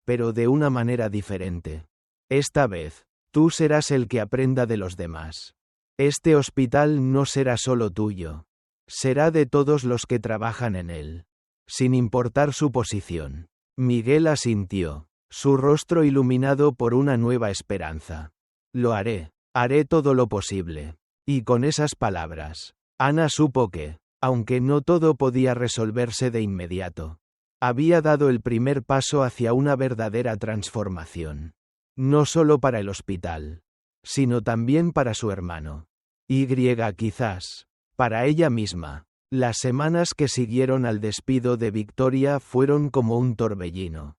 pero de una manera diferente. Esta vez, tú serás el que aprenda de los demás. Este hospital no será solo tuyo. Será de todos los que trabajan en él. Sin importar su posición. Miguel asintió, su rostro iluminado por una nueva esperanza. Lo haré. Haré todo lo posible. Y con esas palabras, Ana supo que, aunque no todo podía resolverse de inmediato, había dado el primer paso hacia una verdadera transformación. No solo para el hospital, sino también para su hermano. Y quizás, para ella misma. Las semanas que siguieron al despido de Victoria fueron como un torbellino.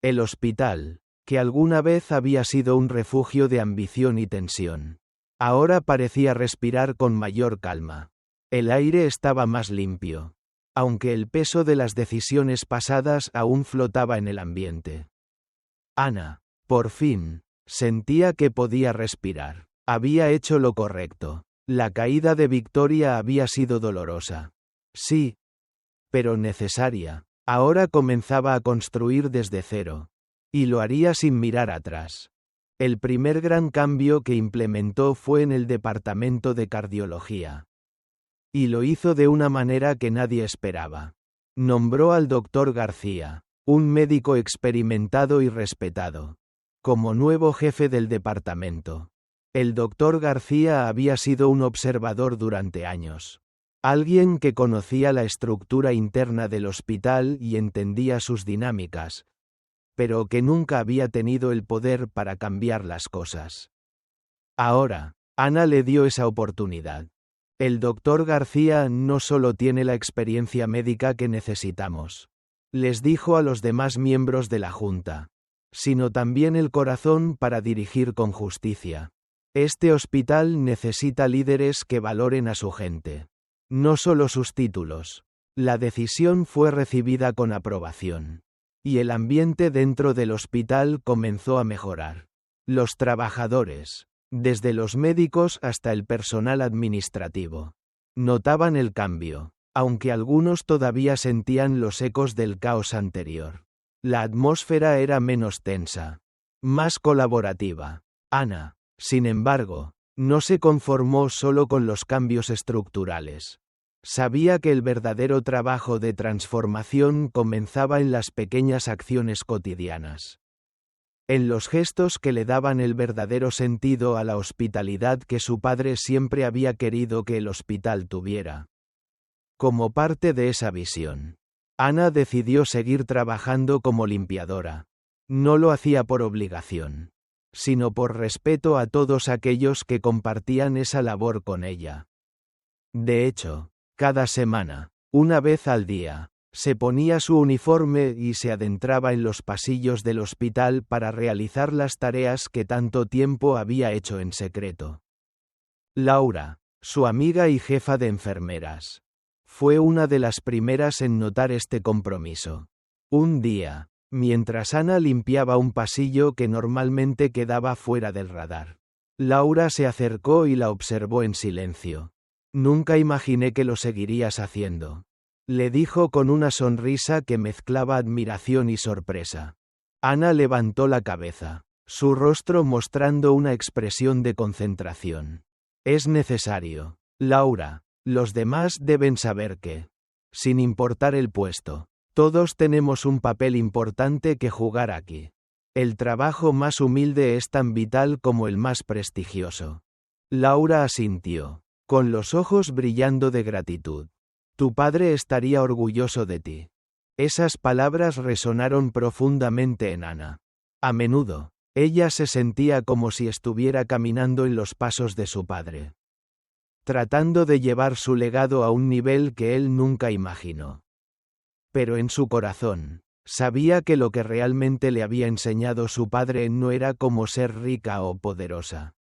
El hospital, que alguna vez había sido un refugio de ambición y tensión, ahora parecía respirar con mayor calma. El aire estaba más limpio, aunque el peso de las decisiones pasadas aún flotaba en el ambiente. Ana, por fin, sentía que podía respirar. Había hecho lo correcto. La caída de Victoria había sido dolorosa. Sí, pero necesaria. Ahora comenzaba a construir desde cero. Y lo haría sin mirar atrás. El primer gran cambio que implementó fue en el departamento de cardiología. Y lo hizo de una manera que nadie esperaba. Nombró al doctor García, un médico experimentado y respetado, como nuevo jefe del departamento. El doctor García había sido un observador durante años. Alguien que conocía la estructura interna del hospital y entendía sus dinámicas, pero que nunca había tenido el poder para cambiar las cosas. Ahora, Ana le dio esa oportunidad. El doctor García no solo tiene la experiencia médica que necesitamos, les dijo a los demás miembros de la Junta, sino también el corazón para dirigir con justicia. Este hospital necesita líderes que valoren a su gente. No solo sus títulos. La decisión fue recibida con aprobación. Y el ambiente dentro del hospital comenzó a mejorar. Los trabajadores, desde los médicos hasta el personal administrativo, notaban el cambio, aunque algunos todavía sentían los ecos del caos anterior. La atmósfera era menos tensa, más colaborativa. Ana, sin embargo, no se conformó solo con los cambios estructurales. Sabía que el verdadero trabajo de transformación comenzaba en las pequeñas acciones cotidianas. En los gestos que le daban el verdadero sentido a la hospitalidad que su padre siempre había querido que el hospital tuviera. Como parte de esa visión, Ana decidió seguir trabajando como limpiadora. No lo hacía por obligación, sino por respeto a todos aquellos que compartían esa labor con ella. De hecho, cada semana, una vez al día, se ponía su uniforme y se adentraba en los pasillos del hospital para realizar las tareas que tanto tiempo había hecho en secreto. Laura, su amiga y jefa de enfermeras, fue una de las primeras en notar este compromiso. Un día, mientras Ana limpiaba un pasillo que normalmente quedaba fuera del radar, Laura se acercó y la observó en silencio. Nunca imaginé que lo seguirías haciendo, le dijo con una sonrisa que mezclaba admiración y sorpresa. Ana levantó la cabeza, su rostro mostrando una expresión de concentración. Es necesario, Laura, los demás deben saber que, sin importar el puesto, todos tenemos un papel importante que jugar aquí. El trabajo más humilde es tan vital como el más prestigioso. Laura asintió, con los ojos brillando de gratitud. Tu padre estaría orgulloso de ti. Esas palabras resonaron profundamente en Ana. A menudo, ella se sentía como si estuviera caminando en los pasos de su padre, tratando de llevar su legado a un nivel que él nunca imaginó. Pero en su corazón, Sabía que lo que realmente le había enseñado su padre no era cómo ser rica o poderosa,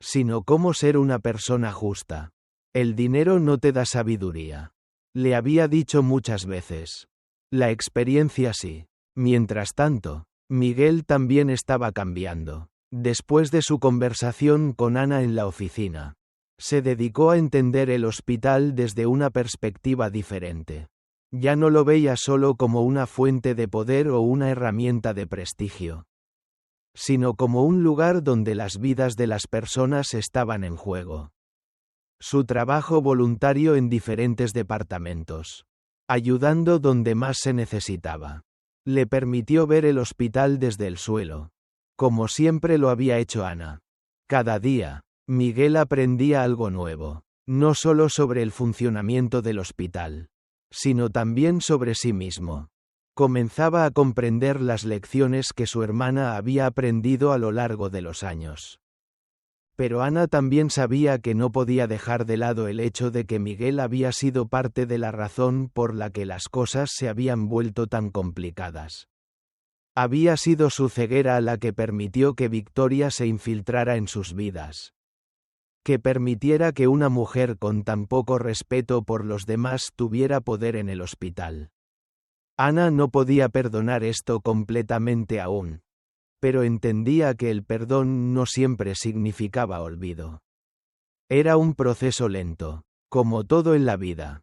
sino cómo ser una persona justa. El dinero no te da sabiduría. Le había dicho muchas veces. La experiencia sí. Mientras tanto, Miguel también estaba cambiando. Después de su conversación con Ana en la oficina, se dedicó a entender el hospital desde una perspectiva diferente. Ya no lo veía solo como una fuente de poder o una herramienta de prestigio, sino como un lugar donde las vidas de las personas estaban en juego. Su trabajo voluntario en diferentes departamentos, ayudando donde más se necesitaba, le permitió ver el hospital desde el suelo, como siempre lo había hecho Ana. Cada día, Miguel aprendía algo nuevo, no solo sobre el funcionamiento del hospital, sino también sobre sí mismo. Comenzaba a comprender las lecciones que su hermana había aprendido a lo largo de los años. Pero Ana también sabía que no podía dejar de lado el hecho de que Miguel había sido parte de la razón por la que las cosas se habían vuelto tan complicadas. Había sido su ceguera la que permitió que Victoria se infiltrara en sus vidas, que permitiera que una mujer con tan poco respeto por los demás tuviera poder en el hospital. Ana no podía perdonar esto completamente aún, pero entendía que el perdón no siempre significaba olvido. Era un proceso lento, como todo en la vida.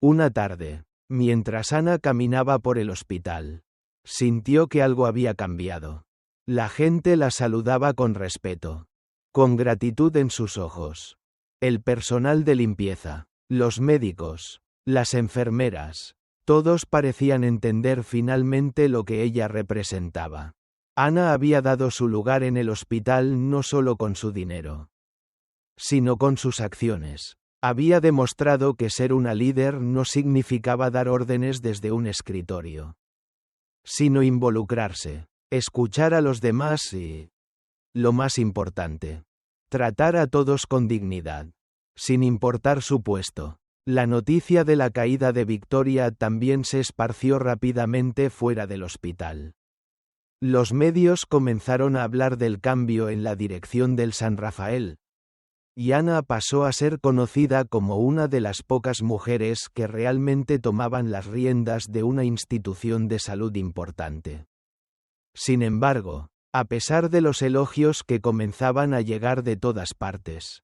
Una tarde, mientras Ana caminaba por el hospital, sintió que algo había cambiado. La gente la saludaba con respeto, con gratitud en sus ojos. El personal de limpieza, los médicos, las enfermeras, todos parecían entender finalmente lo que ella representaba. Ana había dado su lugar en el hospital no solo con su dinero, sino con sus acciones. Había demostrado que ser una líder no significaba dar órdenes desde un escritorio, sino involucrarse, escuchar a los demás y, lo más importante, tratar a todos con dignidad, sin importar su puesto. La noticia de la caída de Victoria también se esparció rápidamente fuera del hospital. Los medios comenzaron a hablar del cambio en la dirección del San Rafael, y Ana pasó a ser conocida como una de las pocas mujeres que realmente tomaban las riendas de una institución de salud importante. Sin embargo, a pesar de los elogios que comenzaban a llegar de todas partes,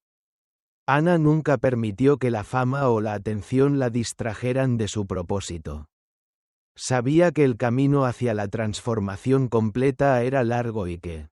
Ana nunca permitió que la fama o la atención la distrajeran de su propósito. Sabía que el camino hacia la transformación completa era largo y que,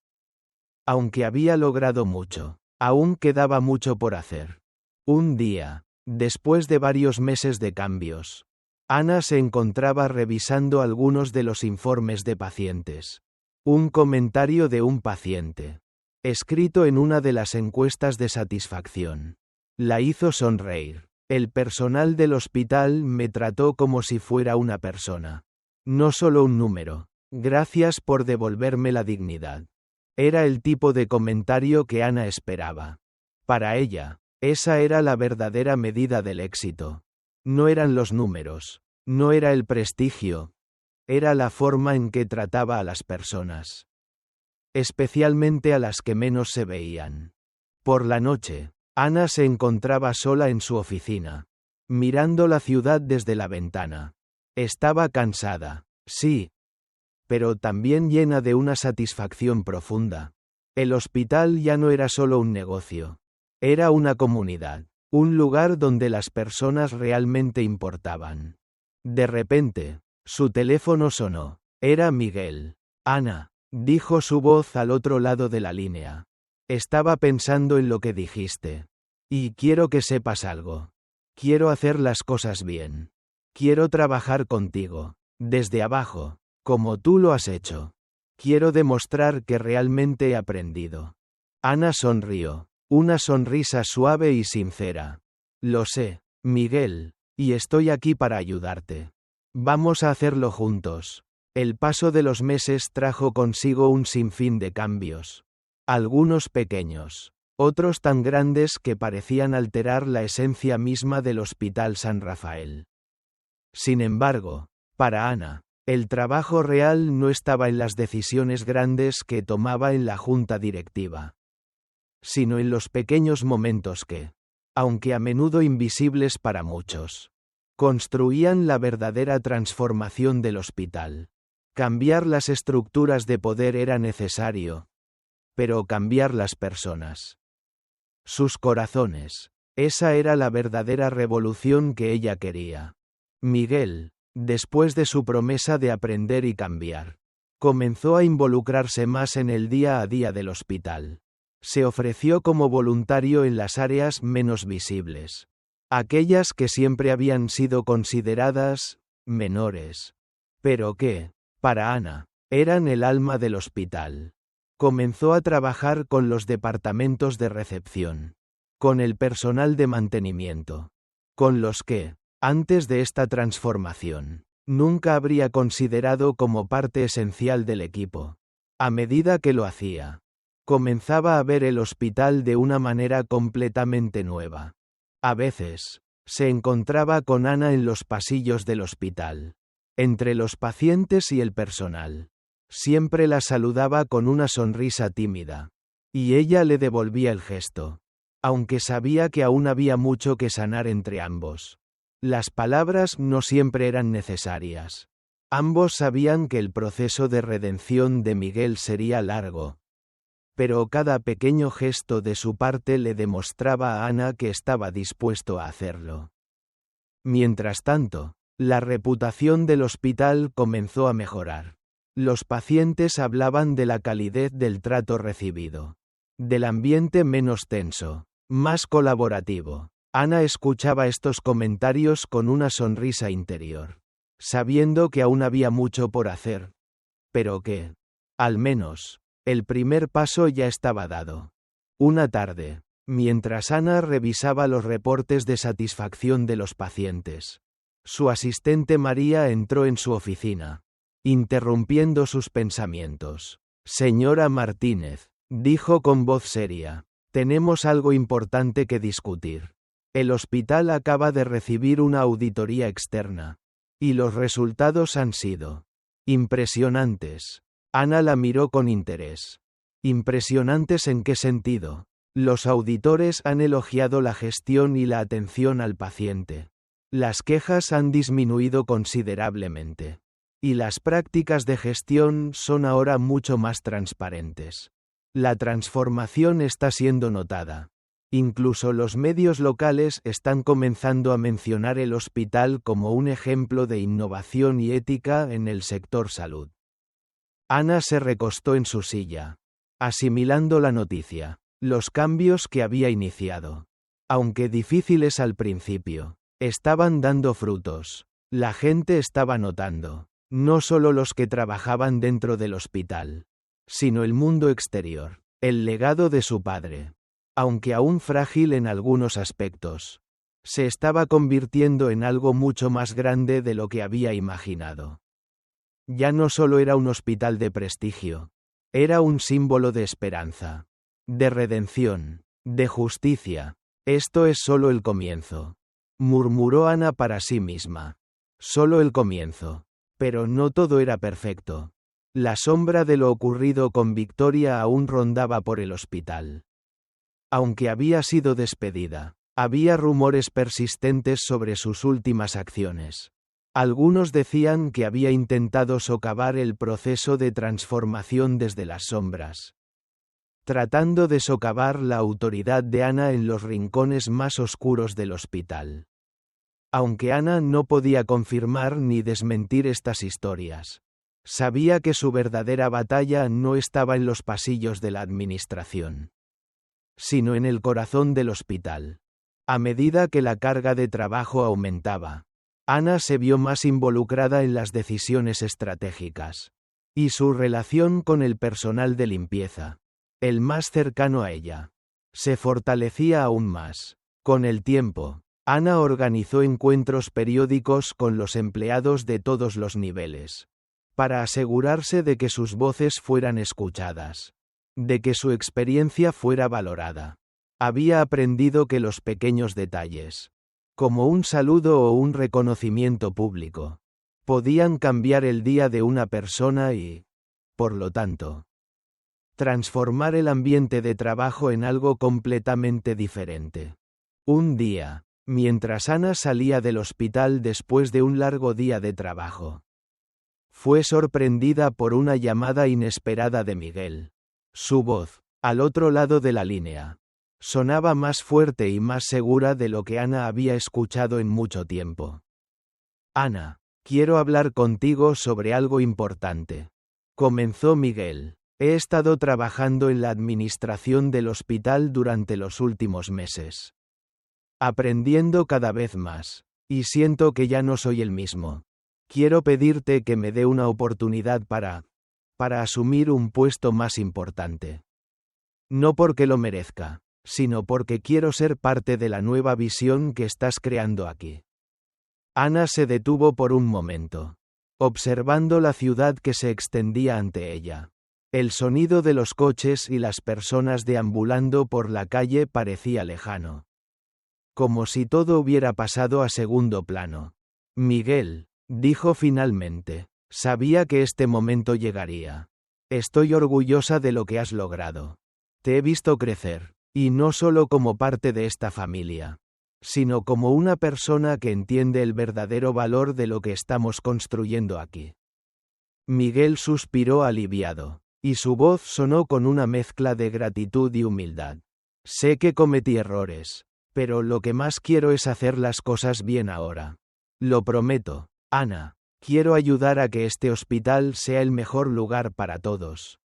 aunque había logrado mucho, aún quedaba mucho por hacer. Un día, después de varios meses de cambios, Ana se encontraba revisando algunos de los informes de pacientes. Un comentario de un paciente, escrito en una de las encuestas de satisfacción, la hizo sonreír. El personal del hospital me trató como si fuera una persona, no solo un número. Gracias por devolverme la dignidad. Era el tipo de comentario que Ana esperaba. Para ella, esa era la verdadera medida del éxito. No eran los números, no era el prestigio, era la forma en que trataba a las personas, especialmente a las que menos se veían. Por la noche, Ana se encontraba sola en su oficina, mirando la ciudad desde la ventana. Estaba cansada, sí, pero también llena de una satisfacción profunda. El hospital ya no era solo un negocio, era una comunidad, un lugar donde las personas realmente importaban. De repente, su teléfono sonó. Era Miguel. Ana, dijo su voz al otro lado de la línea. Estaba pensando en lo que dijiste. Y quiero que sepas algo. Quiero hacer las cosas bien. Quiero trabajar contigo, desde abajo, como tú lo has hecho. Quiero demostrar que realmente he aprendido. Ana sonrió, una sonrisa suave y sincera. Lo sé, Miguel, y estoy aquí para ayudarte. Vamos a hacerlo juntos. El paso de los meses trajo consigo un sinfín de cambios. Algunos pequeños, otros tan grandes que parecían alterar la esencia misma del Hospital San Rafael. Sin embargo, para Ana, El trabajo real no estaba en las decisiones grandes que tomaba en la junta directiva, sino en los pequeños momentos que, aunque a menudo invisibles para muchos, construían la verdadera transformación del hospital. Cambiar las estructuras de poder era necesario, pero cambiar las personas, sus corazones, esa era la verdadera revolución que ella quería. Miguel, después de su promesa de aprender y cambiar, comenzó a involucrarse más en el día a día del hospital. Se ofreció como voluntario en las áreas menos visibles, aquellas que siempre habían sido consideradas menores, pero que, para Ana, eran el alma del hospital. Comenzó a trabajar con los departamentos de recepción, con el personal de mantenimiento, con los que, antes de esta transformación, nunca habría considerado como parte esencial del equipo. A medida que lo hacía, comenzaba a ver el hospital de una manera completamente nueva. A veces, se encontraba con Ana en los pasillos del hospital, entre los pacientes y el personal. Siempre la saludaba con una sonrisa tímida, y ella le devolvía el gesto, aunque sabía que aún había mucho que sanar entre ambos. Las palabras no siempre eran necesarias. Ambos sabían que el proceso de redención de Miguel sería largo, pero cada pequeño gesto de su parte le demostraba a Ana que estaba dispuesto a hacerlo. Mientras tanto, la reputación del hospital comenzó a mejorar. Los pacientes hablaban de la calidez del trato recibido, del ambiente menos tenso, más colaborativo. Ana escuchaba estos comentarios con una sonrisa interior, sabiendo que aún había mucho por hacer, pero que, al menos, el primer paso ya estaba dado. Una tarde, mientras Ana revisaba los reportes de satisfacción de los pacientes, su asistente María entró en su oficina, interrumpiendo sus pensamientos. Señora Martínez, dijo con voz seria, tenemos algo importante que discutir. El hospital acaba de recibir una auditoría externa, y los resultados han sido impresionantes. Ana la miró con interés. ¿Impresionantes en qué sentido? Los auditores han elogiado la gestión y la atención al paciente. Las quejas han disminuido considerablemente. Y las prácticas de gestión son ahora mucho más transparentes. La transformación está siendo notada. Incluso los medios locales están comenzando a mencionar el hospital como un ejemplo de innovación y ética en el sector salud. Ana se recostó en su silla, asimilando la noticia, los cambios que había iniciado. Aunque difíciles al principio, estaban dando frutos. La gente estaba notando. No solo los que trabajaban dentro del hospital, sino el mundo exterior, el legado de su padre, aunque aún frágil en algunos aspectos, se estaba convirtiendo en algo mucho más grande de lo que había imaginado. Ya no solo era un hospital de prestigio, era un símbolo de esperanza, de redención, de justicia. Esto es solo el comienzo, murmuró Ana para sí misma. Solo el comienzo. Pero no todo era perfecto. La sombra de lo ocurrido con Victoria aún rondaba por el hospital. Aunque había sido despedida, había rumores persistentes sobre sus últimas acciones. Algunos decían que había intentado socavar el proceso de transformación desde las sombras, tratando de socavar la autoridad de Ana en los rincones más oscuros del hospital. Aunque Ana no podía confirmar ni desmentir estas historias, sabía que su verdadera batalla no estaba en los pasillos de la administración, sino en el corazón del hospital. A medida que la carga de trabajo aumentaba, Ana se vio más involucrada en las decisiones estratégicas, y su relación con el personal de limpieza, el más cercano a ella, se fortalecía aún más. Con el tiempo, Ana organizó encuentros periódicos con los empleados de todos los niveles, para asegurarse de que sus voces fueran escuchadas, de que su experiencia fuera valorada. Había aprendido que los pequeños detalles, como un saludo o un reconocimiento público, Podían cambiar el día de una persona y, por lo tanto, transformar el ambiente de trabajo en algo completamente diferente. Un día, mientras Ana salía del hospital después de un largo día de trabajo, fue sorprendida por una llamada inesperada de Miguel. Su voz, al otro lado de la línea, sonaba más fuerte y más segura de lo que Ana había escuchado en mucho tiempo. Ana, quiero hablar contigo sobre algo importante. Comenzó Miguel. He estado trabajando en la administración del hospital durante los últimos meses. Aprendiendo cada vez más. Y siento que ya no soy el mismo. Quiero pedirte que me dé una oportunidad para asumir un puesto más importante. No porque lo merezca, sino porque quiero ser parte de la nueva visión que estás creando aquí. Ana se detuvo por un momento, observando la ciudad que se extendía ante ella. El sonido de los coches y las personas deambulando por la calle parecía lejano. Como si todo hubiera pasado a segundo plano. Miguel, dijo finalmente, sabía que este momento llegaría. Estoy orgullosa de lo que has logrado. Te he visto crecer, y no solo como parte de esta familia, sino como una persona que entiende el verdadero valor de lo que estamos construyendo aquí. Miguel suspiró aliviado, y su voz sonó con una mezcla de gratitud y humildad. Sé que cometí errores, pero lo que más quiero es hacer las cosas bien ahora. Lo prometo, Ana, quiero ayudar a que este hospital sea el mejor lugar para todos.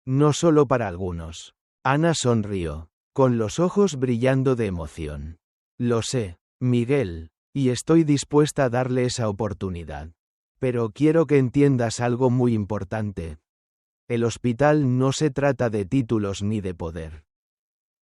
No solo para algunos. Ana sonrió, con los ojos brillando de emoción. Lo sé, Miguel, y estoy dispuesta a darle esa oportunidad. Pero quiero que entiendas algo muy importante. El hospital no se trata de títulos ni de poder.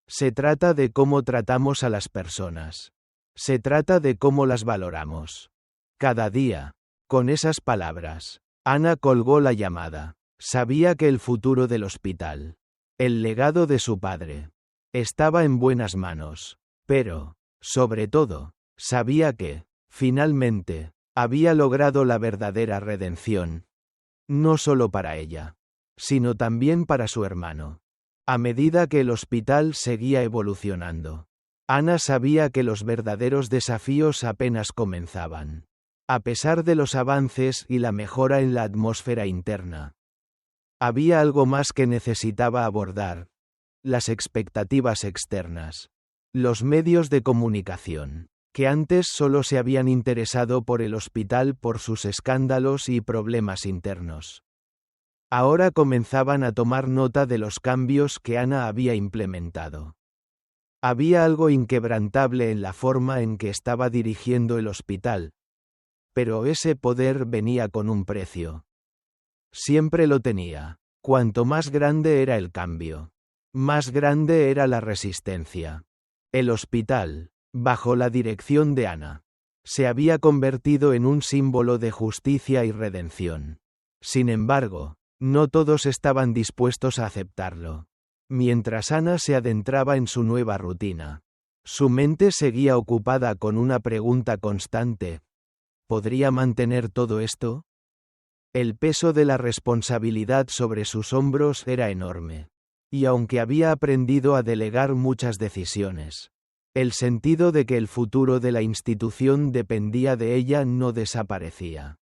Se trata de cómo tratamos a las personas. Se trata de cómo las valoramos. Cada día. Con esas palabras, Ana colgó la llamada. Sabía que el futuro del hospital, el legado de su padre, estaba en buenas manos. Pero, sobre todo, sabía que, finalmente, había logrado la verdadera redención. No solo para ella, sino también para su hermano. A medida que el hospital seguía evolucionando, Ana sabía que los verdaderos desafíos apenas comenzaban. A pesar de los avances y la mejora en la atmósfera interna, había algo más que necesitaba abordar: las expectativas externas. Los medios de comunicación, que antes solo se habían interesado por el hospital por sus escándalos y problemas internos, ahora comenzaban a tomar nota de los cambios que Ana había implementado. Había algo inquebrantable en la forma en que estaba dirigiendo el hospital, pero ese poder venía con un precio. Siempre lo tenía. Cuanto más grande era el cambio, más grande era la resistencia. El hospital, bajo la dirección de Ana, se había convertido en un símbolo de justicia y redención. Sin embargo, no todos estaban dispuestos a aceptarlo. Mientras Ana se adentraba en su nueva rutina, su mente seguía ocupada con una pregunta constante: ¿podría mantener todo esto? El peso de la responsabilidad sobre sus hombros era enorme. Y aunque había aprendido a delegar muchas decisiones, el sentido de que el futuro de la institución dependía de ella no desaparecía.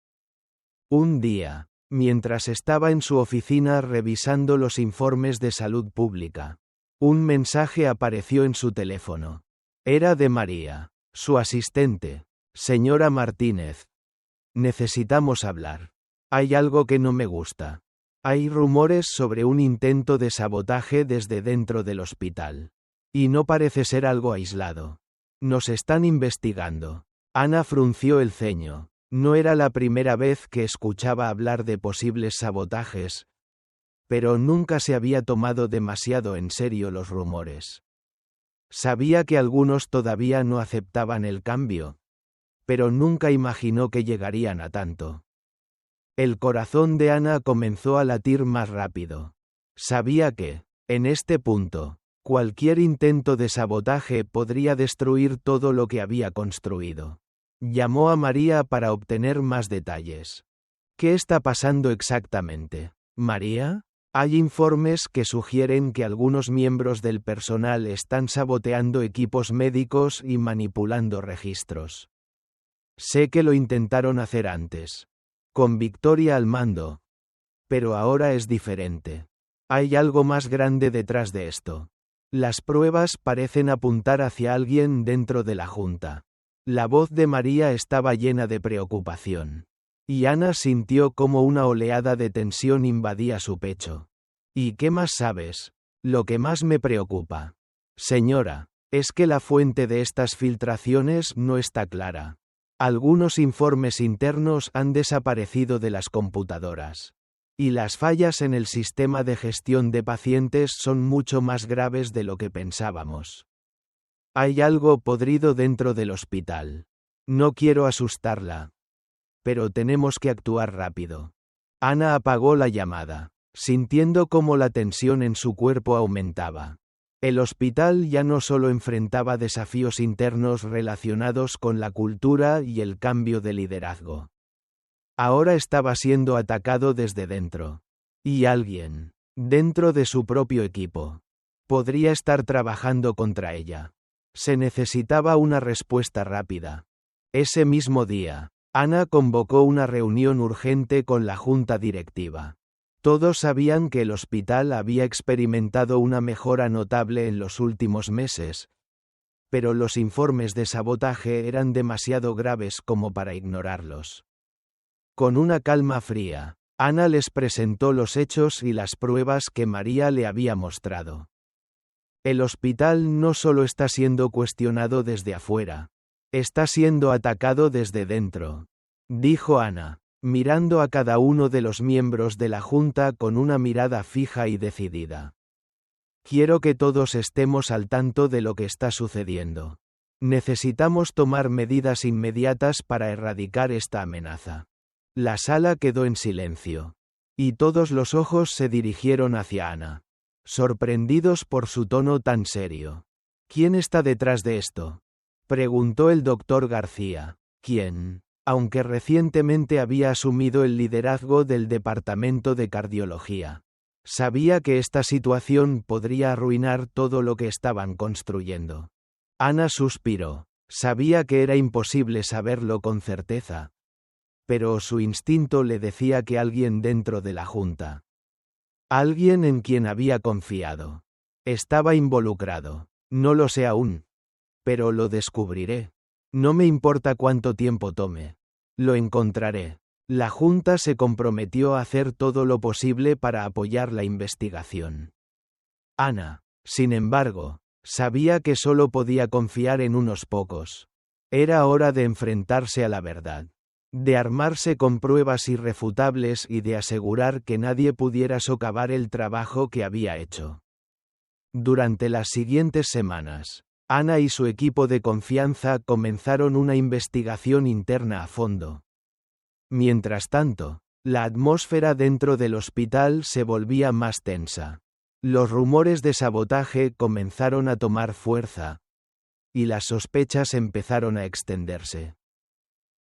Un día, mientras estaba en su oficina revisando los informes de salud pública, un mensaje apareció en su teléfono. Era de María, su asistente. Señora Martínez. Necesitamos hablar. Hay algo que no me gusta. Hay rumores sobre un intento de sabotaje desde dentro del hospital. Y no parece ser algo aislado. Nos están investigando. Ana frunció el ceño. No era la primera vez que escuchaba hablar de posibles sabotajes, pero nunca se había tomado demasiado en serio los rumores. Sabía que algunos todavía no aceptaban el cambio, pero nunca imaginó que llegarían a tanto. El corazón de Ana comenzó a latir más rápido. Sabía que, en este punto, cualquier intento de sabotaje podría destruir todo lo que había construido. Llamó a María para obtener más detalles. ¿Qué está pasando exactamente, María? Hay informes que sugieren que algunos miembros del personal están saboteando equipos médicos y manipulando registros. Sé que lo intentaron hacer antes, con Victoria al mando. Pero ahora es diferente. Hay algo más grande detrás de esto. Las pruebas parecen apuntar hacia alguien dentro de la Junta. La voz de María estaba llena de preocupación. Y Ana sintió como una oleada de tensión invadía su pecho. ¿Y qué más sabes? Lo que más me preocupa, señora, es que la fuente de estas filtraciones no está clara. Algunos informes internos han desaparecido de las computadoras. Y las fallas en el sistema de gestión de pacientes son mucho más graves de lo que pensábamos. Hay algo podrido dentro del hospital. No quiero asustarla. Pero tenemos que actuar rápido. Ana apagó la llamada, sintiendo cómo la tensión en su cuerpo aumentaba. El hospital ya no solo enfrentaba desafíos internos relacionados con la cultura y el cambio de liderazgo. Ahora estaba siendo atacado desde dentro. Y alguien, dentro de su propio equipo, podría estar trabajando contra ella. Se necesitaba una respuesta rápida. Ese mismo día, Ana convocó una reunión urgente con la junta directiva. Todos sabían que el hospital había experimentado una mejora notable en los últimos meses, pero los informes de sabotaje eran demasiado graves como para ignorarlos. Con una calma fría, Ana les presentó los hechos y las pruebas que María le había mostrado. El hospital no solo está siendo cuestionado desde afuera, está siendo atacado desde dentro, dijo Ana, mirando a cada uno de los miembros de la junta con una mirada fija y decidida. Quiero que todos estemos al tanto de lo que está sucediendo. Necesitamos tomar medidas inmediatas para erradicar esta amenaza. La sala quedó en silencio. Y todos los ojos se dirigieron hacia Ana, sorprendidos por su tono tan serio. ¿Quién está detrás de esto?, preguntó el doctor García, quien, aunque recientemente había asumido el liderazgo del departamento de cardiología, sabía que esta situación podría arruinar todo lo que estaban construyendo. Ana suspiró. Sabía que era imposible saberlo con certeza, pero su instinto le decía que alguien dentro de la junta, alguien en quien había confiado, estaba involucrado. No lo sé aún, pero lo descubriré. No me importa cuánto tiempo tome. Lo encontraré. La junta se comprometió a hacer todo lo posible para apoyar la investigación. Ana, sin embargo, sabía que solo podía confiar en unos pocos. Era hora de enfrentarse a la verdad, de armarse con pruebas irrefutables y de asegurar que nadie pudiera socavar el trabajo que había hecho. Durante las siguientes semanas, Ana y su equipo de confianza comenzaron una investigación interna a fondo. Mientras tanto, la atmósfera dentro del hospital se volvía más tensa. Los rumores de sabotaje comenzaron a tomar fuerza, y las sospechas empezaron a extenderse.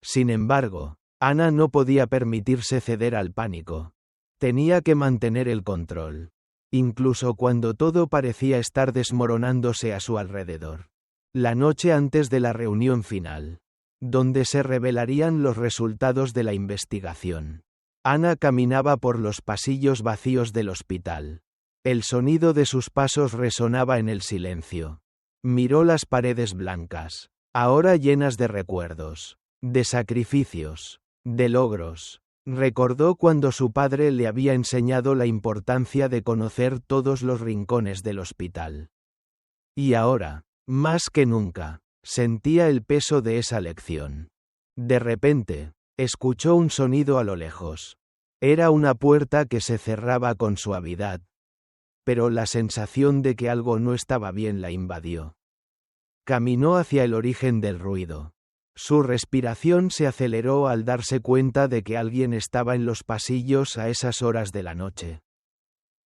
Sin embargo, Ana no podía permitirse ceder al pánico. Tenía que mantener el control, incluso cuando todo parecía estar desmoronándose a su alrededor. La noche antes de la reunión final, donde se revelarían los resultados de la investigación, Ana caminaba por los pasillos vacíos del hospital. El sonido de sus pasos resonaba en el silencio. Miró las paredes blancas, ahora llenas de recuerdos, de sacrificios, de logros. Recordó cuando su padre le había enseñado la importancia de conocer todos los rincones del hospital. Y ahora, más que nunca, sentía el peso de esa lección. De repente, escuchó un sonido a lo lejos. Era una puerta que se cerraba con suavidad, pero la sensación de que algo no estaba bien la invadió. Caminó hacia el origen del ruido. Su respiración se aceleró al darse cuenta de que alguien estaba en los pasillos a esas horas de la noche.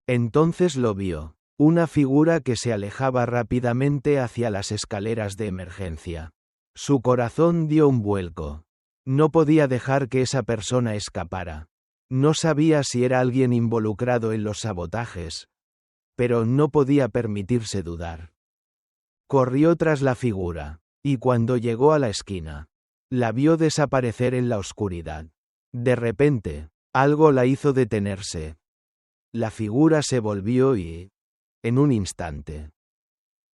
Entonces lo vio, una figura que se alejaba rápidamente hacia las escaleras de emergencia. Su corazón dio un vuelco. No podía dejar que esa persona escapara. No sabía si era alguien involucrado en los sabotajes, pero no podía permitirse dudar. Corrió tras la figura, y cuando llegó a la esquina, la vio desaparecer en la oscuridad. De repente, algo la hizo detenerse. La figura se volvió y, en un instante,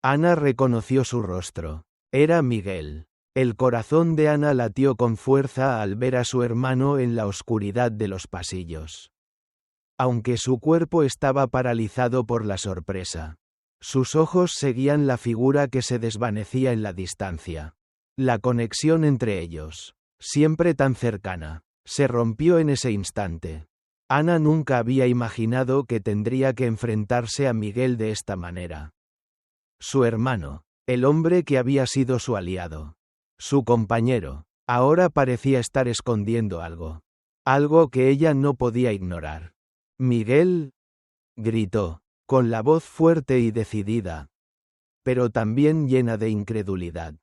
Ana reconoció su rostro. Era Miguel. El corazón de Ana latió con fuerza al ver a su hermano en la oscuridad de los pasillos. Aunque su cuerpo estaba paralizado por la sorpresa, sus ojos seguían la figura que se desvanecía en la distancia. La conexión entre ellos, siempre tan cercana, se rompió en ese instante. Ana nunca había imaginado que tendría que enfrentarse a Miguel de esta manera. Su hermano, el hombre que había sido su aliado, su compañero, ahora parecía estar escondiendo algo. Algo que ella no podía ignorar. «Miguel», gritó, con la voz fuerte y decidida, pero también llena de incredulidad.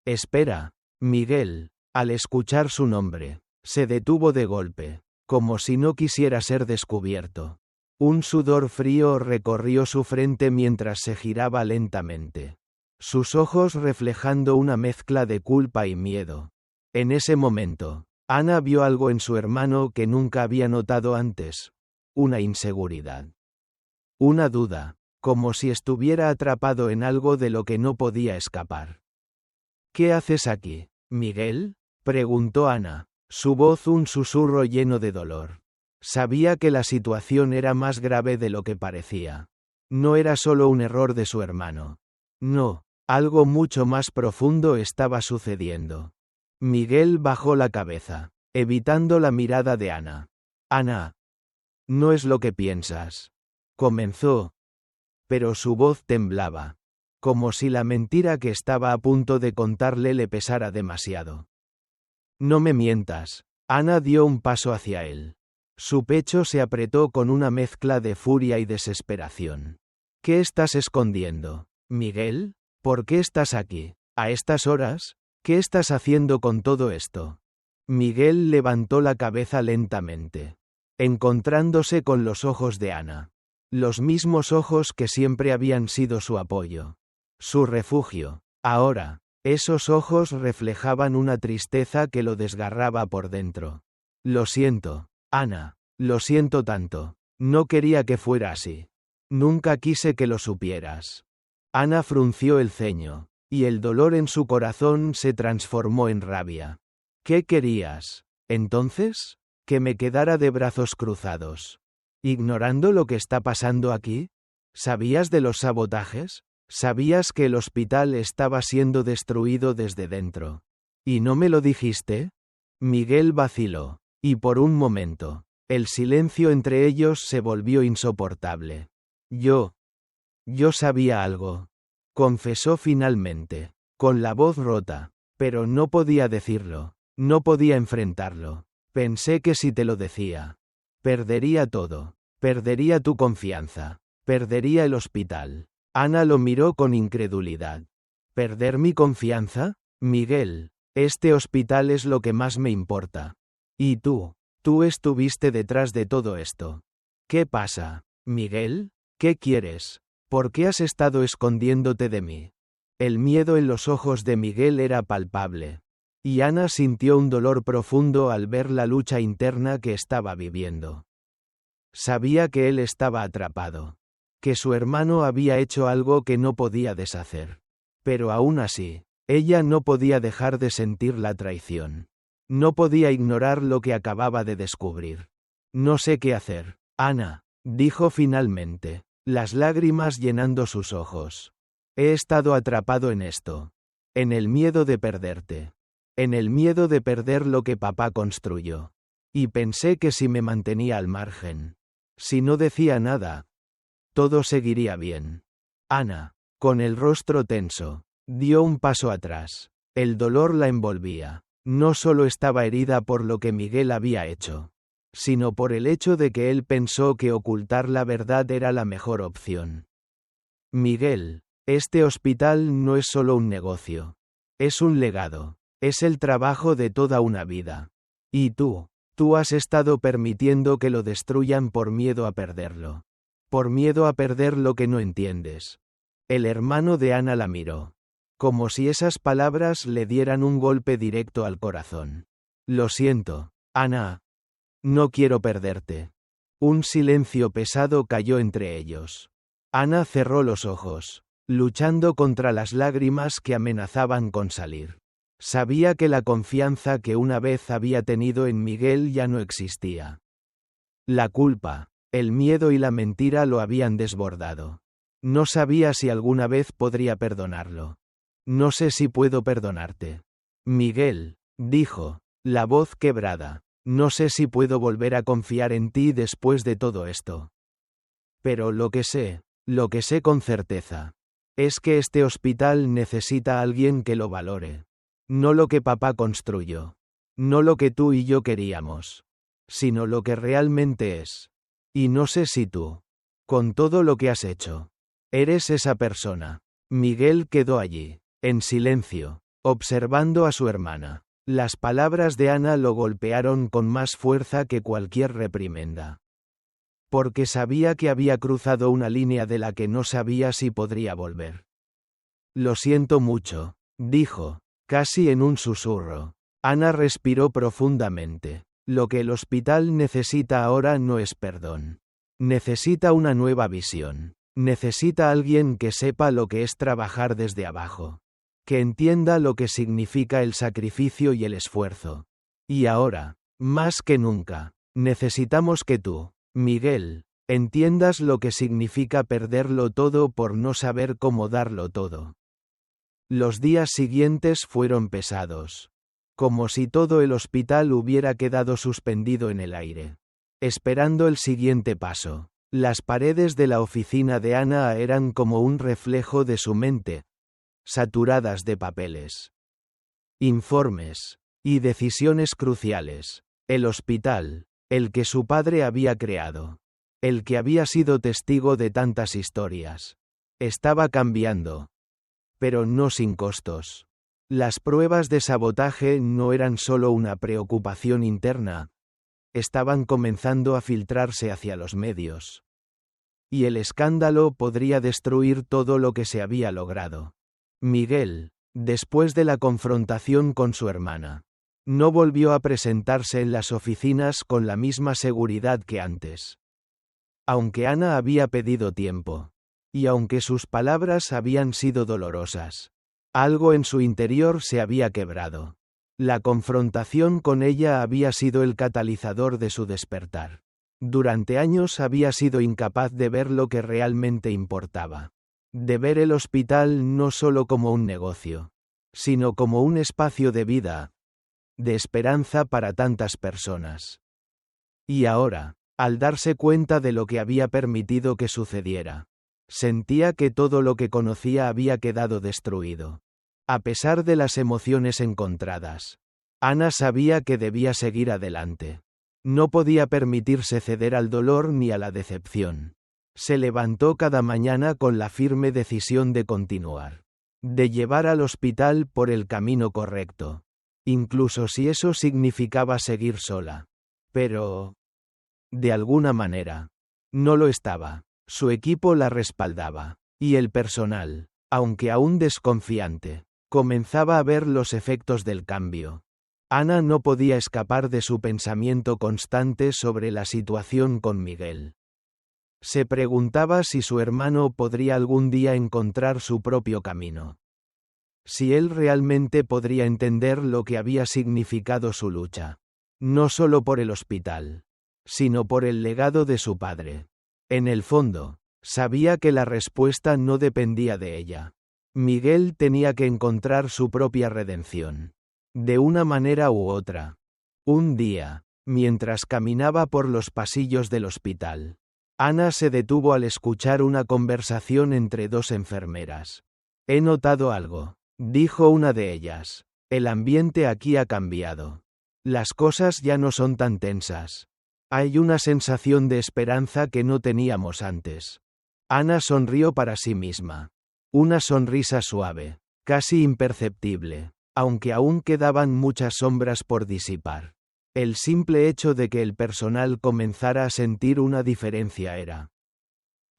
«Espera», Miguel, al escuchar su nombre, se detuvo de golpe, como si no quisiera ser descubierto. Un sudor frío recorrió su frente mientras se giraba lentamente, sus ojos reflejando una mezcla de culpa y miedo. En ese momento, Ana vio algo en su hermano que nunca había notado antes: una inseguridad. Una duda, como si estuviera atrapado en algo de lo que no podía escapar. «¿Qué haces aquí, Miguel?», preguntó Ana, su voz un susurro lleno de dolor. Sabía que la situación era más grave de lo que parecía. No era solo un error de su hermano. No, algo mucho más profundo estaba sucediendo. Miguel bajó la cabeza, evitando la mirada de Ana. «Ana, no es lo que piensas», comenzó, pero su voz temblaba, como si la mentira que estaba a punto de contarle le pesara demasiado. «No me mientas». Ana dio un paso hacia él. Su pecho se apretó con una mezcla de furia y desesperación. «¿Qué estás escondiendo, Miguel? ¿Por qué estás aquí, a estas horas? ¿Qué estás haciendo con todo esto?» Miguel levantó la cabeza lentamente, encontrándose con los ojos de Ana. Los mismos ojos que siempre habían sido su apoyo, su refugio. Ahora, esos ojos reflejaban una tristeza que lo desgarraba por dentro. «Lo siento, Ana, lo siento tanto. No quería que fuera así. Nunca quise que lo supieras». Ana frunció el ceño, y el dolor en su corazón se transformó en rabia. «¿Qué querías, entonces? ¿Que me quedara de brazos cruzados, ignorando lo que está pasando aquí? ¿Sabías de los sabotajes? ¿Sabías que el hospital estaba siendo destruido desde dentro? ¿Y no me lo dijiste?» Miguel vaciló, y por un momento, el silencio entre ellos se volvió insoportable. Yo sabía algo», confesó finalmente, con la voz rota, pero no podía decirlo, no podía enfrentarlo. «Pensé que si te lo decía, perdería todo, perdería tu confianza, perdería el hospital». Ana lo miró con incredulidad. «¿Perder mi confianza? Miguel, este hospital es lo que más me importa. Y tú estuviste detrás de todo esto. ¿Qué pasa, Miguel? ¿Qué quieres? ¿Por qué has estado escondiéndote de mí?» El miedo en los ojos de Miguel era palpable, y Ana sintió un dolor profundo al ver la lucha interna que estaba viviendo. Sabía que él estaba atrapado, que su hermano había hecho algo que no podía deshacer. Pero aún así, ella no podía dejar de sentir la traición. No podía ignorar lo que acababa de descubrir. «No sé qué hacer, Ana», dijo finalmente, las lágrimas llenando sus ojos. «He estado atrapado en esto. En el miedo de perderte. En el miedo de perder lo que papá construyó. Y pensé que si me mantenía al margen, si no decía nada, todo seguiría bien». Ana, con el rostro tenso, dio un paso atrás. El dolor la envolvía. No solo estaba herida por lo que Miguel había hecho, sino por el hecho de que él pensó que ocultar la verdad era la mejor opción. «Miguel, este hospital no es solo un negocio. Es un legado. Es el trabajo de toda una vida. Y tú has estado permitiendo que lo destruyan por miedo a perderlo. Por miedo a perder lo que no entiendes. El hermano de Ana la miró. Como si esas palabras le dieran un golpe directo al corazón. Lo siento, Ana. No quiero perderte. Un silencio pesado cayó entre ellos. Ana cerró los ojos, luchando contra las lágrimas que amenazaban con salir. Sabía que la confianza que una vez había tenido en Miguel ya no existía. La culpa, el miedo y la mentira lo habían desbordado. No sabía si alguna vez podría perdonarlo. No sé si puedo perdonarte. Miguel, dijo, la voz quebrada, no sé si puedo volver a confiar en ti después de todo esto. Pero lo que sé con certeza, es que este hospital necesita a alguien que lo valore. No lo que papá construyó. No lo que tú y yo queríamos. Sino lo que realmente es. Y no sé si tú, con todo lo que has hecho, eres esa persona. Miguel quedó allí, en silencio, observando a su hermana. Las palabras de Ana lo golpearon con más fuerza que cualquier reprimenda. Porque sabía que había cruzado una línea de la que no sabía si podría volver. Lo siento mucho, dijo, casi en un susurro. Ana respiró profundamente. Lo que el hospital necesita ahora no es perdón. Necesita una nueva visión. Necesita alguien que sepa lo que es trabajar desde abajo. Que entienda lo que significa el sacrificio y el esfuerzo. Y ahora, más que nunca, necesitamos que tú, Miguel, entiendas lo que significa perderlo todo por no saber cómo darlo todo. Los días siguientes fueron pesados. Como si todo el hospital hubiera quedado suspendido en el aire. Esperando el siguiente paso. Las paredes de la oficina de Ana eran como un reflejo de su mente, saturadas de papeles, informes y decisiones cruciales. El hospital, el que su padre había creado, el que había sido testigo de tantas historias, estaba cambiando. Pero no sin costos. Las pruebas de sabotaje no eran solo una preocupación interna, estaban comenzando a filtrarse hacia los medios. Y el escándalo podría destruir todo lo que se había logrado. Miguel, después de la confrontación con su hermana, no volvió a presentarse en las oficinas con la misma seguridad que antes. Aunque Ana había pedido tiempo, y aunque sus palabras habían sido dolorosas, algo en su interior se había quebrado. La confrontación con ella había sido el catalizador de su despertar. Durante años había sido incapaz de ver lo que realmente importaba. De ver el hospital no solo como un negocio, sino como un espacio de vida, de esperanza para tantas personas. Y ahora, al darse cuenta de lo que había permitido que sucediera, sentía que todo lo que conocía había quedado destruido. A pesar de las emociones encontradas, Ana sabía que debía seguir adelante. No podía permitirse ceder al dolor ni a la decepción. Se levantó cada mañana con la firme decisión de continuar, de llevar al hospital por el camino correcto, incluso si eso significaba seguir sola. Pero, de alguna manera, no lo estaba. Su equipo la respaldaba, y el personal, aunque aún desconfiante, comenzaba a ver los efectos del cambio. Ana no podía escapar de su pensamiento constante sobre la situación con Miguel. Se preguntaba si su hermano podría algún día encontrar su propio camino. Si él realmente podría entender lo que había significado su lucha. No solo por el hospital, sino por el legado de su padre. En el fondo, sabía que la respuesta no dependía de ella. Miguel tenía que encontrar su propia redención. De una manera u otra. Un día, mientras caminaba por los pasillos del hospital, Ana se detuvo al escuchar una conversación entre dos enfermeras. He notado algo, dijo una de ellas. El ambiente aquí ha cambiado. Las cosas ya no son tan tensas. Hay una sensación de esperanza que no teníamos antes. Ana sonrió para sí misma. Una sonrisa suave, casi imperceptible. aunque aún quedaban muchas sombras por disipar. El simple hecho de que el personal comenzara a sentir una diferencia era,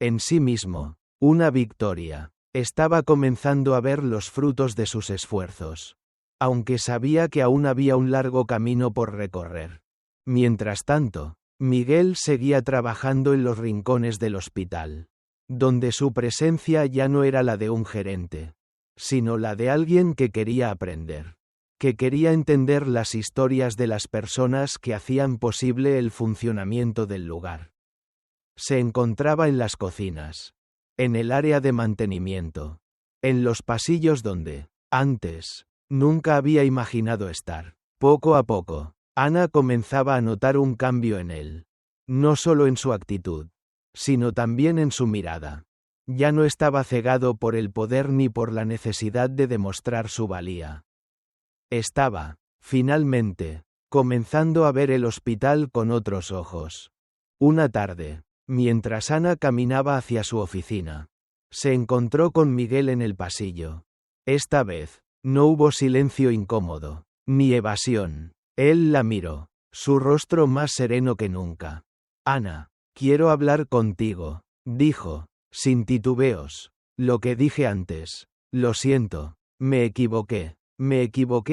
en sí mismo, una victoria. Estaba comenzando a ver los frutos de sus esfuerzos, aunque sabía que aún había un largo camino por recorrer. Mientras tanto, Miguel seguía trabajando en los rincones del hospital, donde su presencia ya no era la de un gerente, sino la de alguien que quería aprender, que quería entender las historias de las personas que hacían posible el funcionamiento del lugar. Se encontraba en las cocinas, en el área de mantenimiento, en los pasillos donde, antes, nunca había imaginado estar. Poco a poco, Ana comenzaba a notar un cambio en él, no solo en su actitud, sino también en su mirada. Ya no estaba cegado por el poder ni por la necesidad de demostrar su valía. Estaba, finalmente, comenzando a ver el hospital con otros ojos. Una tarde, mientras Ana caminaba hacia su oficina, se encontró con Miguel en el pasillo. Esta vez, no hubo silencio incómodo, ni evasión. Él la miró, su rostro más sereno que nunca. Ana, quiero hablar contigo, dijo, sin titubeos. Lo que dije antes. Lo siento, me equivoqué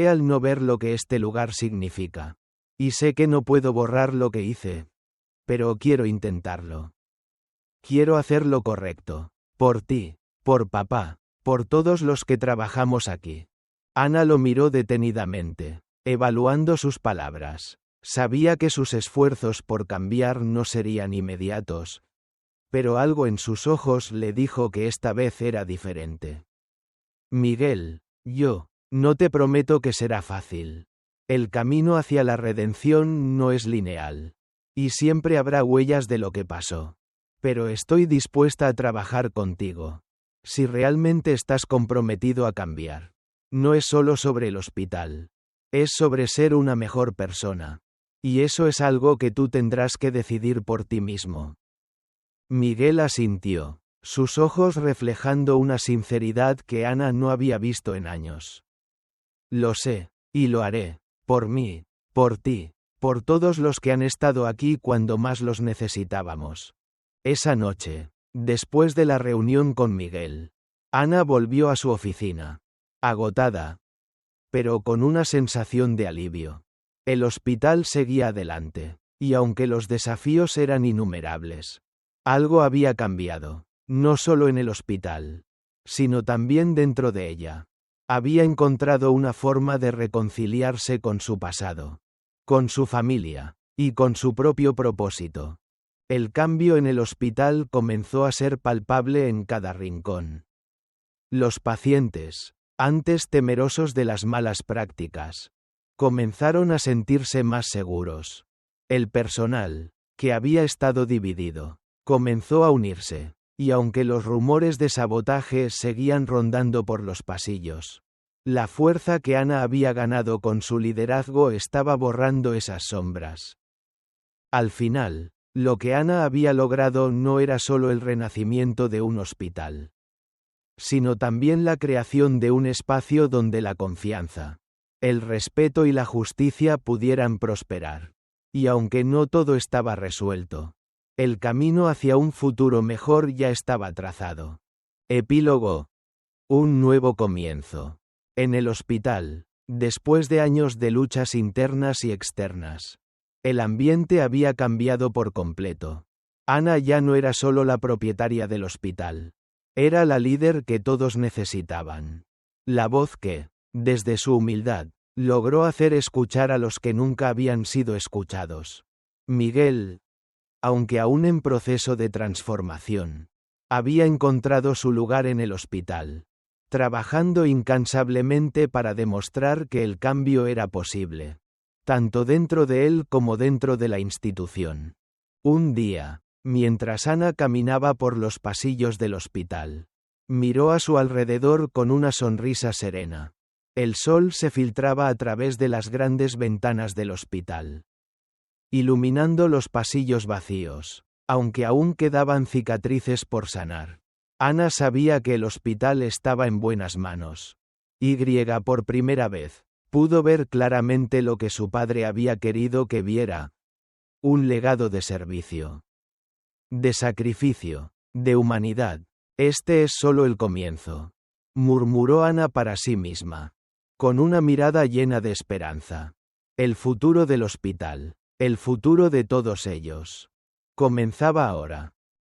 al no ver lo que este lugar significa. Y sé que no puedo borrar lo que hice. Pero quiero intentarlo. Quiero hacer lo correcto. Por ti, por papá, por todos los que trabajamos aquí. Ana lo miró detenidamente, evaluando sus palabras. Sabía que sus esfuerzos por cambiar no serían inmediatos, pero algo en sus ojos le dijo que esta vez era diferente. Miguel, no te prometo que será fácil. El camino hacia la redención no es lineal. Y siempre habrá huellas de lo que pasó. Pero estoy dispuesta a trabajar contigo. Si realmente estás comprometido a cambiar. No es solo sobre el hospital. Es sobre ser una mejor persona. Y eso es algo que tú tendrás que decidir por ti mismo. Miguel asintió, sus ojos reflejando una sinceridad que Ana no había visto en años. Lo sé, y lo haré, por mí, por ti, por todos los que han estado aquí cuando más los necesitábamos. Esa noche, después de la reunión con Miguel, Ana volvió a su oficina, agotada, pero con una sensación de alivio. El hospital seguía adelante, y aunque los desafíos eran innumerables, algo había cambiado, no solo en el hospital, sino también dentro de ella. Había encontrado una forma de reconciliarse con su pasado, con su familia, y con su propio propósito. El cambio en el hospital comenzó a ser palpable en cada rincón. Los pacientes, antes temerosos de las malas prácticas, comenzaron a sentirse más seguros. El personal, que había estado dividido, comenzó a unirse, y aunque los rumores de sabotaje seguían rondando por los pasillos, la fuerza que Ana había ganado con su liderazgo estaba borrando esas sombras. Al final, lo que Ana había logrado no era solo el renacimiento de un hospital, sino también la creación de un espacio donde la confianza, el respeto y la justicia pudieran prosperar. Y aunque no todo estaba resuelto, el camino hacia un futuro mejor ya estaba trazado. Epílogo. Un nuevo comienzo. En el hospital, después de años de luchas internas y externas, el ambiente había cambiado por completo. Ana ya no era solo la propietaria del hospital. Era la líder que todos necesitaban. La voz que, desde su humildad, logró hacer escuchar a los que nunca habían sido escuchados. Miguel, aunque aún en proceso de transformación, había encontrado su lugar en el hospital, trabajando incansablemente para demostrar que el cambio era posible, tanto dentro de él como dentro de la institución. Un día, mientras Ana caminaba por los pasillos del hospital, miró a su alrededor con una sonrisa serena. El sol se filtraba a través de las grandes ventanas del hospital, iluminando los pasillos vacíos, aunque aún quedaban cicatrices por sanar. Ana sabía que el hospital estaba en buenas manos. Por primera vez, pudo ver claramente lo que su padre había querido que viera. Un legado de servicio. De sacrificio. De humanidad. Este es solo el comienzo. Murmuró Ana para sí misma. Con una mirada llena de esperanza. El futuro del hospital. El futuro de todos ellos. Comenzaba ahora.